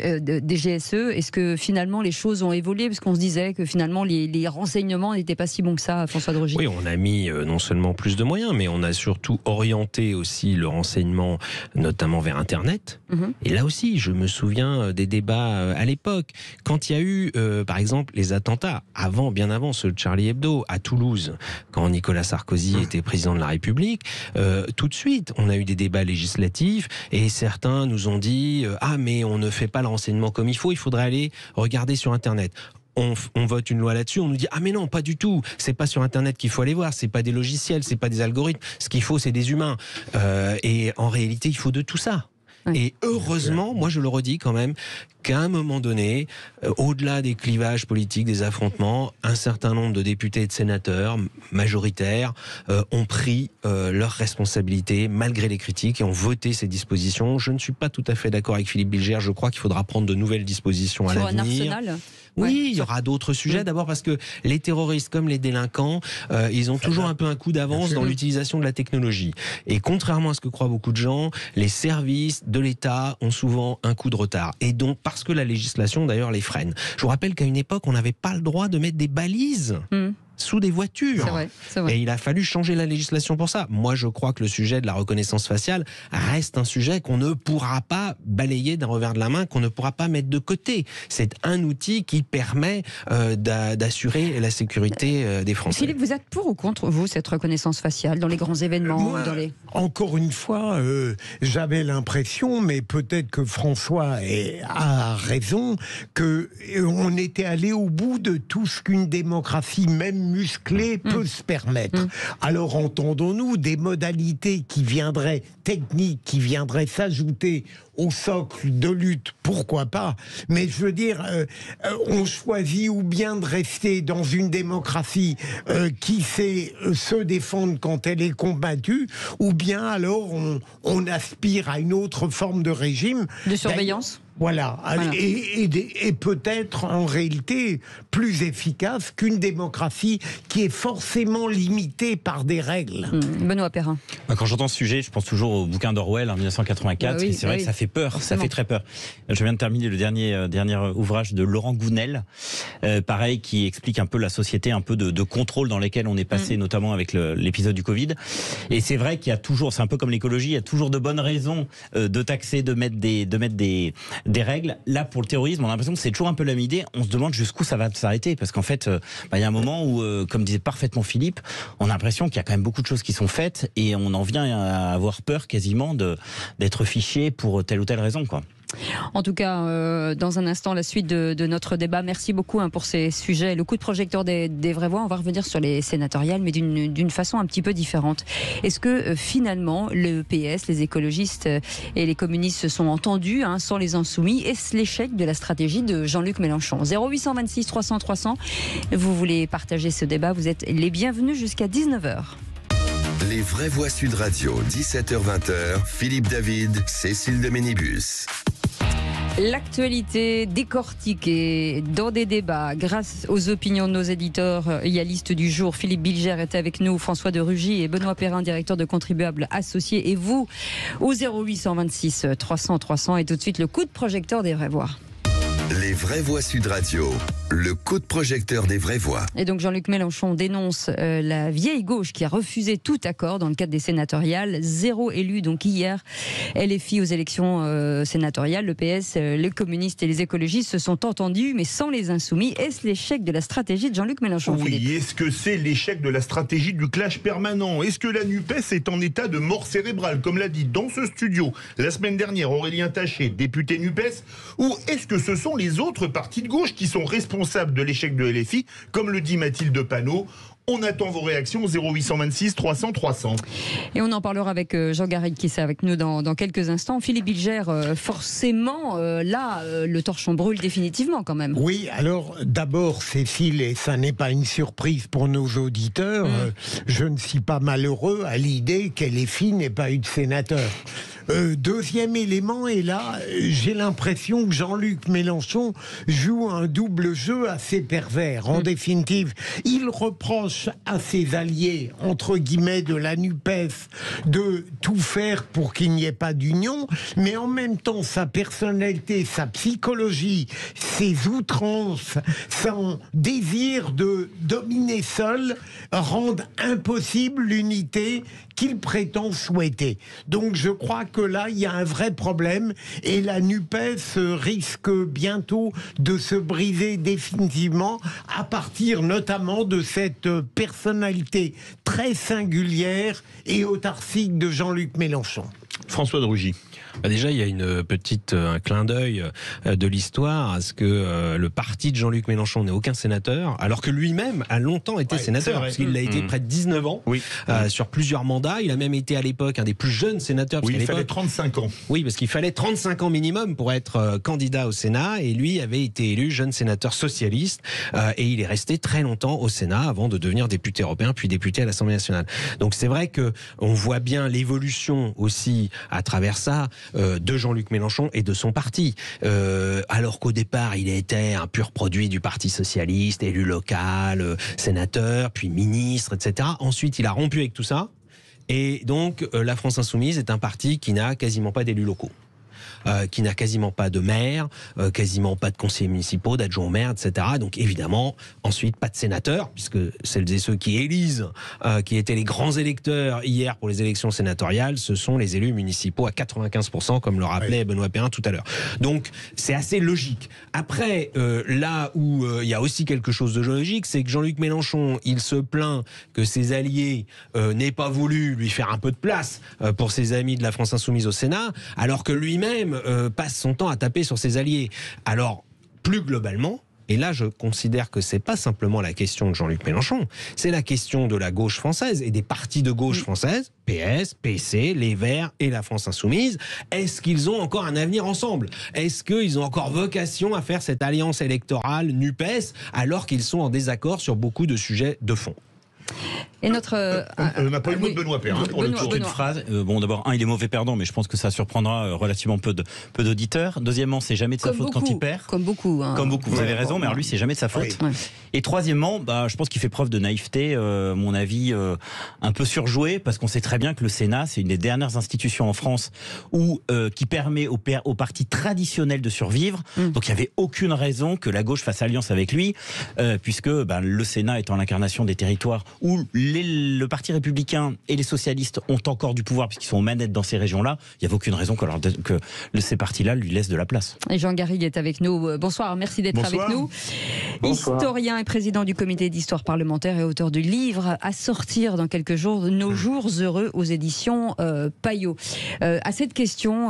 est-ce que finalement les choses ont évolué, parce qu'on se disait que finalement les renseignements n'étaient pas si bons que ça, François de Rugy? Oui, on a mis non seulement plus de moyens, mais on a surtout orienté aussi le renseignement, notamment vers Internet. Et là aussi, je me souviens des débats à l'époque, quand il y a eu, par exemple, les attentats, bien avant ce Charlie Hebdo à Toulouse, quand Nicolas Sarkozy était président de la République, tout de suite, on a eu des débats législatifs et certains nous ont dit « Ah, mais on ne fait pas le renseignement comme il faudrait aller regarder sur Internet ». On vote une loi là-dessus, on nous dit « Ah mais non, pas du tout, c'est pas sur Internet qu'il faut aller voir, c'est pas des logiciels, c'est pas des algorithmes, ce qu'il faut c'est des humains. » Et en réalité, il faut de tout ça. Et heureusement, moi je le redis quand même, qu'à un moment donné, au-delà des clivages politiques, des affrontements, un certain nombre de députés et de sénateurs majoritaires ont pris leurs responsabilités malgré les critiques et ont voté ces dispositions. Je ne suis pas tout à fait d'accord avec Philippe Bilger, je crois qu'il faudra prendre de nouvelles dispositions à l'avenir. Sur un arsenal ? Oui, il y aura d'autres sujets. D'abord parce que les terroristes comme les délinquants, ils ont toujours un peu un coup d'avance dans l'utilisation de la technologie. Et contrairement à ce que croient beaucoup de gens, les services de l'État ont souvent un coup de retard. Et donc, parce que la législation, d'ailleurs, les freine. Je vous rappelle qu'à une époque, on n'avait pas le droit de mettre des balises sous des voitures. C'est vrai. Et il a fallu changer la législation pour ça. Moi, je crois que le sujet de la reconnaissance faciale reste un sujet qu'on ne pourra pas balayer d'un revers de la main, qu'on ne pourra pas mettre de côté. C'est un outil qui permet d'assurer la sécurité des Français. Philippe, vous êtes pour ou contre, vous, cette reconnaissance faciale dans les grands événements? Moi, encore une fois, j'avais l'impression, mais peut-être que François a raison, qu'on était allé au bout de tout ce qu'une démocratie, même musclée, peut se permettre. Alors entendons-nous, des modalités techniques qui viendraient s'ajouter au socle de lutte, pourquoi pas, mais je veux dire, on choisit ou bien de rester dans une démocratie qui sait se défendre quand elle est combattue, ou bien alors on aspire à une autre forme de régime. De surveillance ? Voilà. Et peut-être en réalité plus efficace qu'une démocratie qui est forcément limitée par des règles. Benoît Perrin. Quand j'entends ce sujet, je pense toujours au bouquin d'Orwell en 1984, et c'est vrai que ça fait peur, ça fait très peur. Je viens de terminer le dernier ouvrage de Laurent Gounel, pareil, qui explique un peu la société, un peu de contrôle dans lesquels on est passé, notamment avec l'épisode du Covid. Et c'est vrai qu'il y a toujours, c'est un peu comme l'écologie, il y a toujours de bonnes raisons de taxer, de mettre des règles. Là, pour le terrorisme, on a l'impression que c'est toujours un peu la même idée. On se demande jusqu'où ça va s'arrêter, parce qu'en fait, il y a un moment où, comme disait parfaitement Philippe, on a l'impression qu'il y a quand même beaucoup de choses qui sont faites et on en vient à avoir peur quasiment d'être fiché pour telle ou telle raison, quoi. En tout cas, dans un instant, la suite de notre débat. Merci beaucoup pour ces sujets. Le coup de projecteur des vraies voix, on va revenir sur les sénatoriales, mais d'une façon un petit peu différente. Est-ce que finalement, le PS, les écologistes et les communistes se sont entendus sans les insoumis? Est-ce l'échec de la stratégie de Jean-Luc Mélenchon? 0826 300 300. Vous voulez partager ce débat? Vous êtes les bienvenus jusqu'à 19h. Les vraies voix Sud Radio, 17h-20h, Philippe David, Cécile de Ménibus. L'actualité décortiquée dans des débats grâce aux opinions de nos éditeurs. Il y a liste du jour. Philippe Bilger est avec nous, François de Rugy et Benoît Perrin, directeur de Contribuables Associés. Et vous, au 0826 300 300. Et tout de suite, le coup de projecteur des vraies voix. Les vraies voix Sud Radio, le coup de projecteur des vraies voix. Et donc Jean-Luc Mélenchon dénonce la vieille gauche qui a refusé tout accord dans le cadre des sénatoriales. 0 élu donc hier. LFI aux élections sénatoriales. Le PS, les communistes et les écologistes se sont entendus, mais sans les insoumis. Est-ce l'échec de la stratégie de Jean-Luc Mélenchon? Oui, est-ce que c'est l'échec de la stratégie du clash permanent? Est-ce que la NUPES est en état de mort cérébrale, comme l'a dit dans ce studio la semaine dernière Aurélien Taché, député NUPES? Ou est-ce que ce sont les autres partis de gauche qui sont responsables de l'échec de LFI, comme le dit Mathilde Panot? On attend vos réactions au 0826 300 300. Et on en parlera avec Jean Garrigue qui est avec nous dans quelques instants. Philippe Bilger, forcément, là, le torchon brûle définitivement quand même. Oui, alors d'abord, Cécile, et ça n'est pas une surprise pour nos auditeurs, je ne suis pas malheureux à l'idée qu'LFI n'ait pas eu de sénateur. Deuxième élément, et là, j'ai l'impression que Jean-Luc Mélenchon joue un double jeu assez pervers. En définitive, il reproche à ses alliés, entre guillemets, de la NUPES, de tout faire pour qu'il n'y ait pas d'union, mais en même temps, sa personnalité, sa psychologie, ses outrances, son désir de dominer seul rendent impossible l'unité qu'il prétend souhaiter. Donc je crois que là, il y a un vrai problème et la NUPES risque bientôt de se briser définitivement à partir notamment de cette personnalité très singulière et autarcique de Jean-Luc Mélenchon. François de Rugy. Déjà, il y a un clin d'œil de l'histoire à ce que le parti de Jean-Luc Mélenchon n'ait aucun sénateur, alors que lui-même a longtemps été sénateur, parce qu'il l'a été près de 19 ans, sur plusieurs mandats. Il a même été à l'époque un des plus jeunes sénateurs. Oui, il fallait 35 ans. Oui, parce qu'il fallait 35 ans minimum pour être candidat au Sénat, et lui avait été élu jeune sénateur socialiste, et il est resté très longtemps au Sénat avant de devenir député européen, puis député à l'Assemblée nationale. Donc c'est vrai que on voit bien l'évolution aussi à travers ça de Jean-Luc Mélenchon et de son parti. Alors qu'au départ, il était un pur produit du Parti socialiste, élu local, sénateur, puis ministre, etc. Ensuite, il a rompu avec tout ça. Et donc, la France Insoumise est un parti qui n'a quasiment pas d'élus locaux. Qui n'a quasiment pas de maire, quasiment pas de conseillers municipaux, d'adjoints au maire, etc. Donc évidemment, ensuite, pas de sénateurs, puisque celles et ceux qui élisent, qui étaient les grands électeurs hier pour les élections sénatoriales, ce sont les élus municipaux à 95%, comme le rappelait Benoît Perrin tout à l'heure. Donc c'est assez logique. Après, là où il y a aussi quelque chose de logique, c'est que Jean-Luc Mélenchon, il se plaint que ses alliés n'aient pas voulu lui faire un peu de place pour ses amis de la France Insoumise au Sénat, alors que lui-même passe son temps à taper sur ses alliés. Alors, plus globalement, et là je considère que c'est pas simplement la question de Jean-Luc Mélenchon, c'est la question de la gauche française et des partis de gauche française, PS, PC, les Verts et la France Insoumise. Est-ce qu'ils ont encore un avenir ensemble? Est-ce qu'ils ont encore vocation à faire cette alliance électorale NUPES alors qu'ils sont en désaccord sur beaucoup de sujets de fond? Et notre. On n'a pas eu le mot de Benoît Perrin pour le tour. Une phrase. Bon, d'abord, il est mauvais perdant, mais je pense que ça surprendra relativement peu d'auditeurs. Deuxièmement, c'est jamais de sa faute quand il perd. Comme beaucoup. Comme beaucoup, vous avez raison, mais alors lui, c'est jamais de sa faute. Oui. Et troisièmement, je pense qu'il fait preuve de naïveté, mon avis, un peu surjoué, parce qu'on sait très bien que le Sénat, c'est une des dernières institutions en France qui permet aux partis traditionnels de survivre. Donc il n'y avait aucune raison que la gauche fasse alliance avec lui, puisque le Sénat étant l'incarnation des territoires où le Parti républicain et les socialistes ont encore du pouvoir puisqu'ils sont aux manettes dans ces régions-là, il n'y avait aucune raison que ces partis-là lui laissent de la place. Et Jean Garrigue est avec nous. Bonsoir, merci d'être avec nous. Bonsoir. Historien et président du comité d'histoire parlementaire et auteur du livre à sortir dans quelques jours, Nos jours heureux aux éditions Payot. À cette question,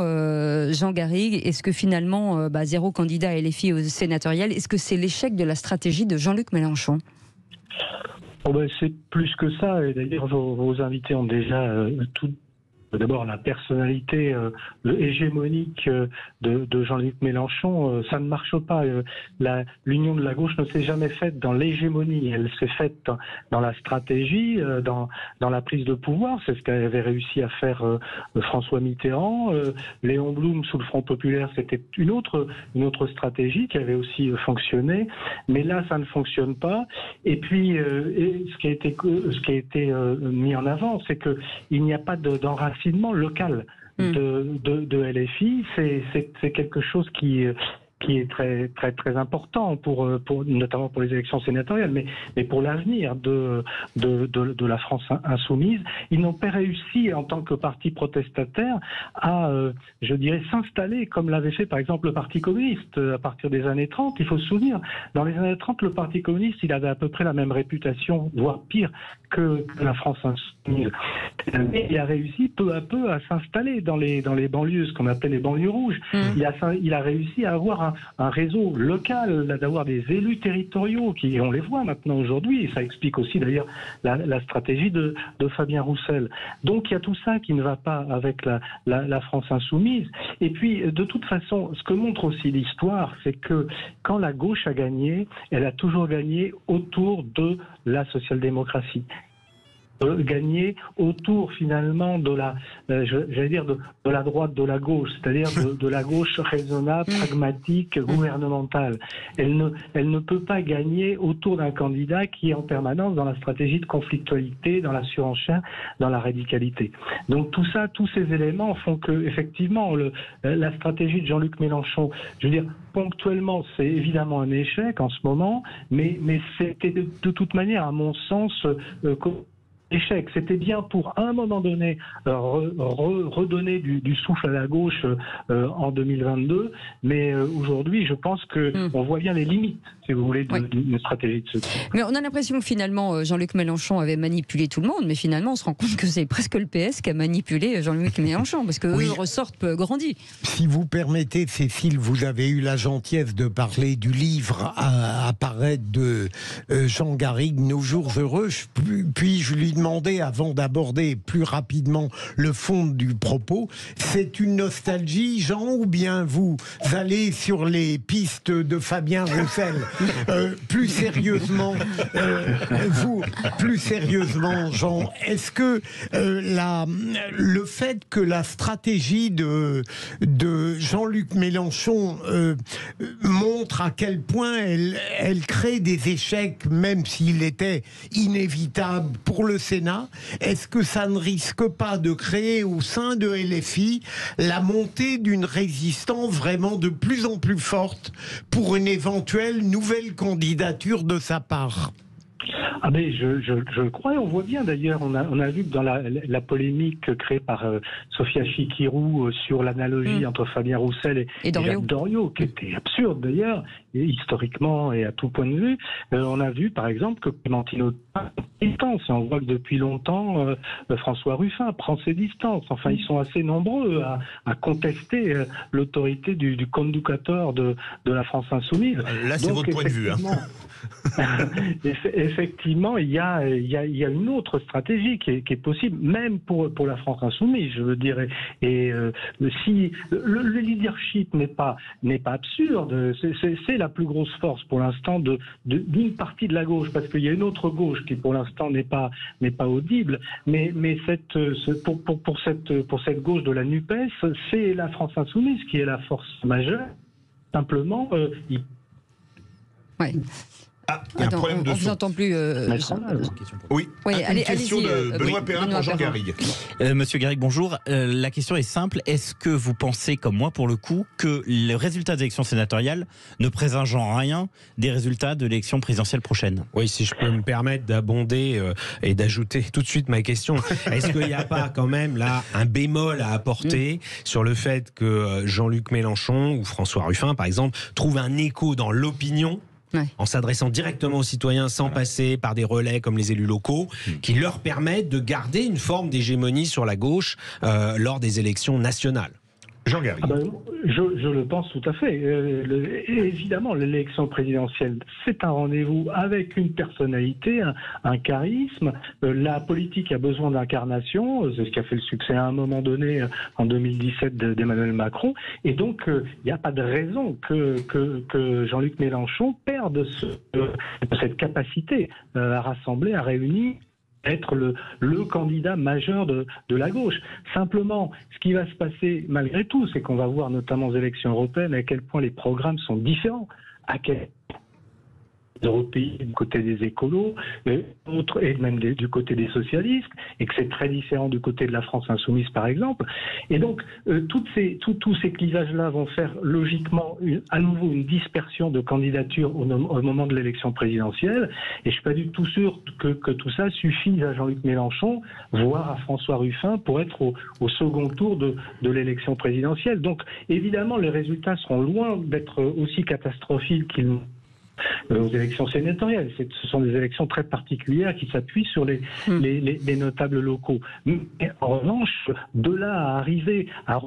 Jean Garrigue, est-ce que finalement, 0 candidat à LFI aux sénatoriales, est-ce que c'est l'échec de la stratégie de Jean-Luc Mélenchon ? C'est plus que ça, et d'ailleurs vos invités ont déjà tout D'abord, la personnalité hégémonique de Jean-Luc Mélenchon, ça ne marche pas. L'union de la gauche ne s'est jamais faite dans l'hégémonie, elle s'est faite dans la stratégie, dans la prise de pouvoir. C'est ce qu'avait réussi à faire François Mitterrand. Léon Blum, sous le Front populaire, c'était une autre stratégie qui avait aussi fonctionné. Mais là, ça ne fonctionne pas. Et puis, ce qui a été mis en avant, c'est qu'il n'y a pas d'enracinement local de LFI. C'est quelque chose qui est très très très important notamment pour les élections sénatoriales, mais pour l'avenir de la France insoumise. Ils n'ont pas réussi en tant que parti protestataire à, je dirais, s'installer comme l'avait fait par exemple le Parti communiste à partir des années 30. Il faut se souvenir, dans les années 30, le Parti communiste, il avait à peu près la même réputation, voire pire que la France insoumise. Mais il a réussi peu à peu à s'installer dans les banlieues, ce qu'on appelle les banlieues rouges. Il a réussi à avoir un réseau local, d'avoir des élus territoriaux qui, on les voit maintenant aujourd'hui, et ça explique aussi d'ailleurs la stratégie de Fabien Roussel. Donc il y a tout ça qui ne va pas avec la France insoumise. Et puis de toute façon, ce que montre aussi l'histoire, c'est que quand la gauche a gagné, elle a toujours gagné autour de la social-démocratie. Gagner autour finalement de la, j'allais dire de la droite, de la gauche, c'est-à-dire de la gauche raisonnable, pragmatique, gouvernementale. Elle ne peut pas gagner autour d'un candidat qui est en permanence dans la stratégie de conflictualité, dans la surenchère, dans la radicalité. Donc tout ça, tous ces éléments font que effectivement la stratégie de Jean-Luc Mélenchon, je veux dire ponctuellement, c'est évidemment un échec en ce moment, mais c'était de toute manière, à mon sens, échec. C'était bien pour, à un moment donné, redonner du souffle à la gauche en 2022, mais aujourd'hui, je pense qu'on voit bien les limites, si vous voulez, d'une stratégie de ce type. Mais on a l'impression que finalement, Jean-Luc Mélenchon avait manipulé tout le monde, mais finalement, on se rend compte que c'est presque le PS qui a manipulé Jean-Luc Mélenchon, parce qu'eux ressortent grandis. Si vous permettez, Cécile, vous avez eu la gentillesse de parler du livre à apparaître de Jean Garrigue, Nos jours heureux, puis je lui demandais, avant d'aborder plus rapidement le fond du propos, c'est une nostalgie, Jean, ou bien vous allez sur les pistes de Fabien Roussel? Plus sérieusement, Jean, est-ce que le fait que la stratégie de Jean-Luc Mélenchon montre à quel point elle crée des échecs, même s'il était inévitable pour le Sénat, est-ce que ça ne risque pas de créer au sein de LFI la montée d'une résistance vraiment de plus en plus forte pour une éventuelle nouvelle candidature de sa part? Ah mais je le crois, on voit bien d'ailleurs, on a vu que dans la polémique créée par Sophia Chikirou sur l'analogie entre Fabien Roussel et Jacques Doriot, qui était absurde d'ailleurs, historiquement et à tout point de vue, on a vu par exemple que Clémentine Autain prend ses distances, et on voit que depuis longtemps François Ruffin prend ses distances. Enfin, ils sont assez nombreux à contester l'autorité du conducteur de la France insoumise. Là, c'est votre point de vue. Effectivement, il y a une autre stratégie qui est possible, même pour la France insoumise, je veux dire. Et si le leadership n'est pas absurde, c'est la plus grosse force pour l'instant d'une partie de la gauche, parce qu'il y a une autre gauche qui pour l'instant n'est pas audible. Mais pour cette gauche de la NUPES, c'est la France insoumise qui est la force majeure. Simplement, il y a un problème de on ne vous entend plus. Oui, une question de Benoît Perrin pour Jean Garrigue. Monsieur Garrigue, bonjour. La question est simple. Est-ce que vous pensez, comme moi pour le coup, que les résultats des élections sénatoriales ne présageant rien des résultats de l'élection présidentielle prochaine? Oui, si je peux me permettre d'abonder et d'ajouter tout de suite ma question. Est-ce qu'il n'y a pas quand même là un bémol à apporter sur le fait que Jean-Luc Mélenchon ou François Ruffin, par exemple, trouvent un écho dans l'opinion en s'adressant directement aux citoyens sans passer par des relais comme les élus locaux, qui leur permettent de garder une forme d'hégémonie sur la gauche lors des élections nationales? Jean Garry. Je le pense tout à fait. Évidemment, l'élection présidentielle, c'est un rendez-vous avec une personnalité, un charisme. La politique a besoin d'incarnation. C'est ce qui a fait le succès à un moment donné, en 2017, d'Emmanuel Macron. Et donc, il n'y a pas de raison que Jean-Luc Mélenchon perde cette capacité à rassembler, à réunir, être le candidat majeur de la gauche. Simplement, ce qui va se passer malgré tout, c'est qu'on va voir notamment aux élections européennes à quel point les programmes sont différents, à quel européens du côté des écolos, et même du côté des socialistes, et que c'est très différent du côté de la France insoumise, par exemple. Et donc, tous ces clivages-là vont faire logiquement à nouveau une dispersion de candidatures au moment de l'élection présidentielle. Et je suis pas du tout sûr que tout ça suffise à Jean-Luc Mélenchon, voire à François Ruffin, pour être au second tour de l'élection présidentielle. Donc, évidemment, les résultats seront loin d'être aussi catastrophiques qu'ils aux élections sénatoriales. Ce sont des élections très particulières qui s'appuient sur les notables locaux. Mais en revanche, de là à arriver à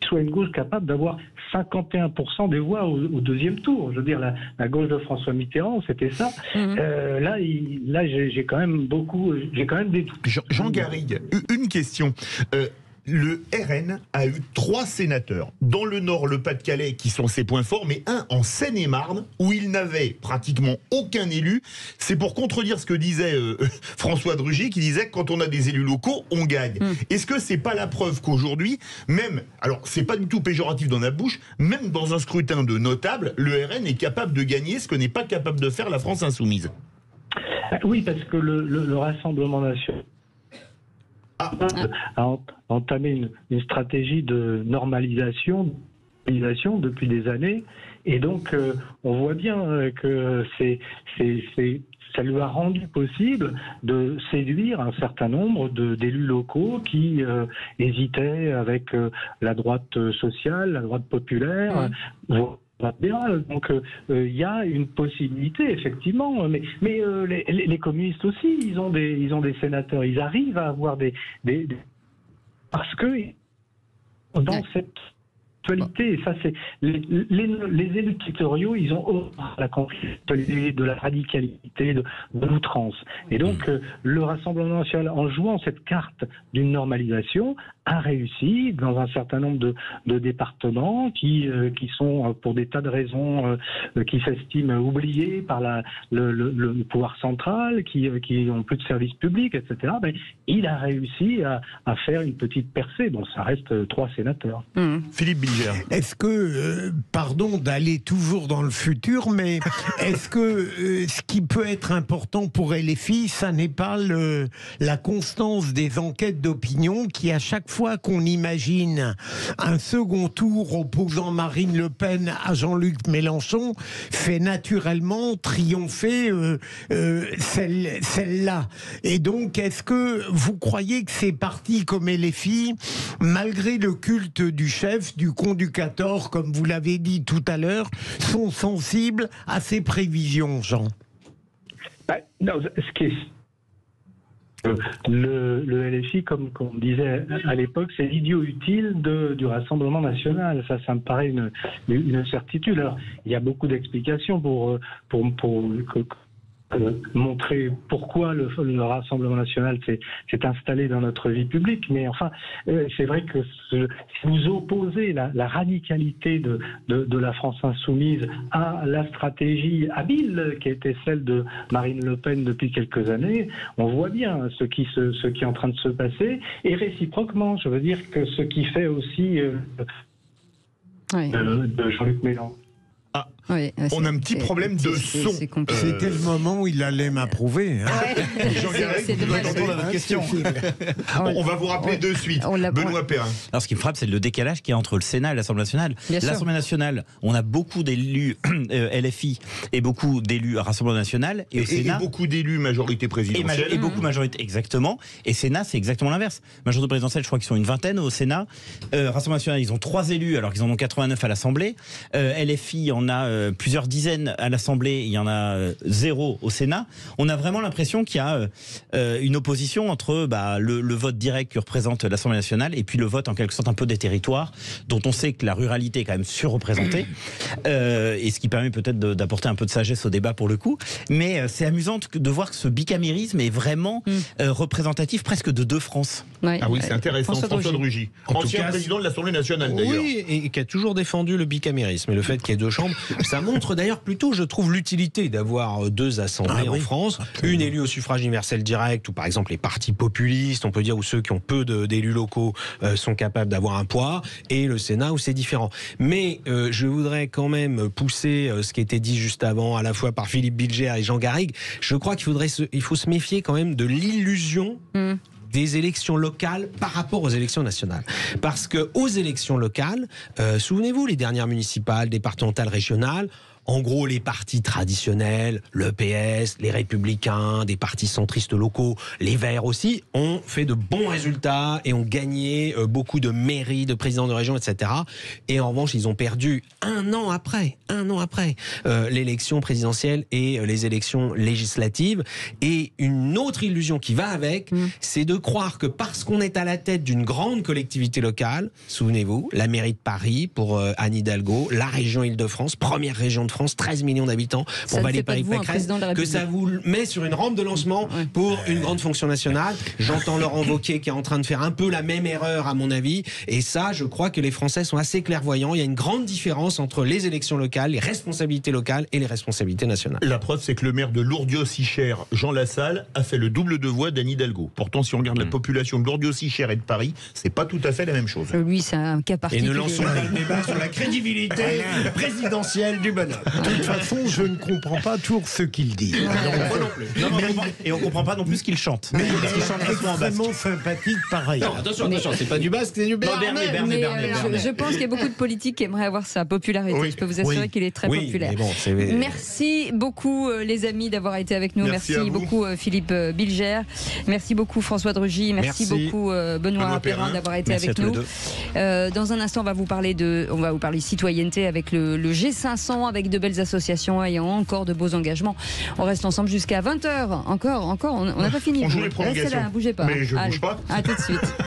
soit une gauche capable d'avoir 51% des voix au deuxième tour. Je veux dire, la gauche de François Mitterrand, c'était ça. Là, j'ai quand même des doutes. Jean Garrigue, une question. Le RN a eu 3 sénateurs. Dans le Nord, le Pas-de-Calais, qui sont ses points forts, mais un en Seine-et-Marne, où il n'avait pratiquement aucun élu. C'est pour contredire ce que disait François de Rugy, qui disait que quand on a des élus locaux, on gagne. Est-ce que c'est pas la preuve qu'aujourd'hui, même, alors c'est pas du tout péjoratif dans la bouche, même dans un scrutin de notables, le RN est capable de gagner ce que n'est pas capable de faire la France insoumise? Oui, parce que le Rassemblement national a entamé une stratégie de normalisation depuis des années, et donc on voit bien que ça lui a rendu possible de séduire un certain nombre d'élus locaux qui hésitaient avec la droite sociale, la droite populaire, donc il y a une possibilité effectivement, mais les communistes aussi, ils ont des sénateurs, ils arrivent à avoir des parce que dans cette actualité, et ça c'est les élus territoriaux, ils ont la conflictualité, de la radicalité, de l'outrance, et donc le Rassemblement national, en jouant cette carte d'une normalisation, a réussi dans un certain nombre de départements qui sont, pour des tas de raisons, qui s'estiment oubliés par le pouvoir central, qui ont plus de services publics, etc. Ben, il a réussi à faire une petite percée. Bon, ça reste 3 sénateurs. Philippe Bilger. Est-ce que, pardon d'aller toujours dans le futur, mais est-ce que ce qui peut être important pour LFI, ça n'est pas la constance des enquêtes d'opinion qui, à chaque fois qu'on imagine un second tour opposant Marine Le Pen à Jean-Luc Mélenchon, fait naturellement triompher celle-là. Et donc, est-ce que vous croyez que ces partis comme LFI, malgré le culte du chef, du conducateur, comme vous l'avez dit tout à l'heure, sont sensibles à ces prévisions, Jean? Non, ce qui est... Le LFI, comme on disait à l'époque, c'est l'idiot utile du Rassemblement national. Ça me paraît une certitude. Alors, il y a beaucoup d'explications pour montrer pourquoi le Rassemblement national s'est installé dans notre vie publique. Mais enfin, c'est vrai que si vous opposez la radicalité de la France insoumise à la stratégie habile qui était celle de Marine Le Pen depuis quelques années, on voit bien ce qui est en train de se passer. Et réciproquement, je veux dire que ce qui fait aussi de Jean-Luc Mélenchon. Oui, on a un petit problème de son. C'était le moment où il allait m'approuver. Jean Garrigue, vous devez entendre la question. On va vous rappeler de suite. Benoît Perrin. Alors, ce qui me frappe, c'est le décalage qu'il y a entre le Sénat et l'Assemblée nationale. L'Assemblée nationale, on a beaucoup d'élus LFI et beaucoup d'élus Rassemblement national. Et au Sénat, beaucoup d'élus majorité présidentielle. Et beaucoup majorité, exactement. Et Sénat, c'est exactement l'inverse. Majorité présidentielle, je crois qu'ils sont une vingtaine au Sénat. Rassemblement national, ils ont 3 élus alors qu'ils en ont 89 à l'Assemblée. LFI en a plusieurs dizaines à l'Assemblée, il y en a 0 au Sénat. On a vraiment l'impression qu'il y a une opposition entre le vote direct que représente l'Assemblée nationale et puis le vote en quelque sorte un peu des territoires, dont on sait que la ruralité est quand même surreprésentée, et ce qui permet peut-être d'apporter un peu de sagesse au débat pour le coup. Mais c'est amusant de voir que ce bicamérisme est vraiment représentatif presque de 2 France. Ouais. Ah oui, c'est intéressant. François de Rugy, ancien président de l'Assemblée nationale d'ailleurs. Oui, et qui a toujours défendu le bicamérisme et le fait qu'il y ait 2 chambres. Ça montre d'ailleurs plutôt, je trouve, l'utilité d'avoir 2 assemblées en France. Une élue au suffrage universel direct, ou par exemple les partis populistes, on peut dire, ou ceux qui ont peu d'élus locaux sont capables d'avoir un poids, et le Sénat où c'est différent. Mais je voudrais quand même pousser ce qui était dit juste avant, à la fois par Philippe Bilger et Jean Garrigue. Je crois qu'il faut se méfier quand même de l'illusion des élections locales par rapport aux élections nationales. Parce que aux élections locales, souvenez-vous, les dernières municipales, départementales, régionales, en gros, les partis traditionnels, le PS, les Républicains, des partis centristes locaux, les Verts aussi, ont fait de bons résultats et ont gagné beaucoup de mairies, de présidents de région, etc. Et en revanche, ils ont perdu un an après l'élection présidentielle et les élections législatives. Et une autre illusion qui va avec, c'est de croire que parce qu'on est à la tête d'une grande collectivité locale, souvenez-vous, la mairie de Paris pour Anne Hidalgo, la région Île-de-France, première région de France, 13 millions d'habitants pour Valérie Pécresse, que ça vous met sur une rampe de lancement pour une grande fonction nationale. J'entends Laurent Wauquiez qui est en train de faire un peu la même erreur à mon avis, et ça je crois que les Français sont assez clairvoyants. Il y a une grande différence entre les élections locales, les responsabilités locales et les responsabilités nationales. La preuve, c'est que le maire de Lourdes-Sichère, Jean Lassalle, a fait le double de voix d'Anne Hidalgo. Pourtant, si on regarde la population de Lourdes-Sichère et de Paris, c'est pas tout à fait la même chose. Lui, c'est un cas particulier. Et ne lançons pas le débat sur la crédibilité présidentielle du bonhomme. De toute façon, je ne comprends pas toujours ce qu'il dit. Et on ne comprend pas non plus ce qu'il chante. Mais il est extrêmement sympathique pareil. Non, attention, c'est pas du basque, c'est du Bernet. Je pense qu'il y a beaucoup de politiques qui aimeraient avoir sa popularité. Je peux vous assurer qu'il est très populaire. Merci beaucoup les amis d'avoir été avec nous. Merci beaucoup Philippe Bilger. Merci beaucoup François de Rugy. Merci beaucoup Benoît Perrin d'avoir été avec nous. Dans un instant, on va vous parler citoyenneté avec le G500, avec de belles associations ayant encore de beaux engagements. On reste ensemble jusqu'à 20h. Encore, on n'a pas fini. On joue les prolongations. Restez là, bougez pas. Mais je bouge pas. À tout de suite.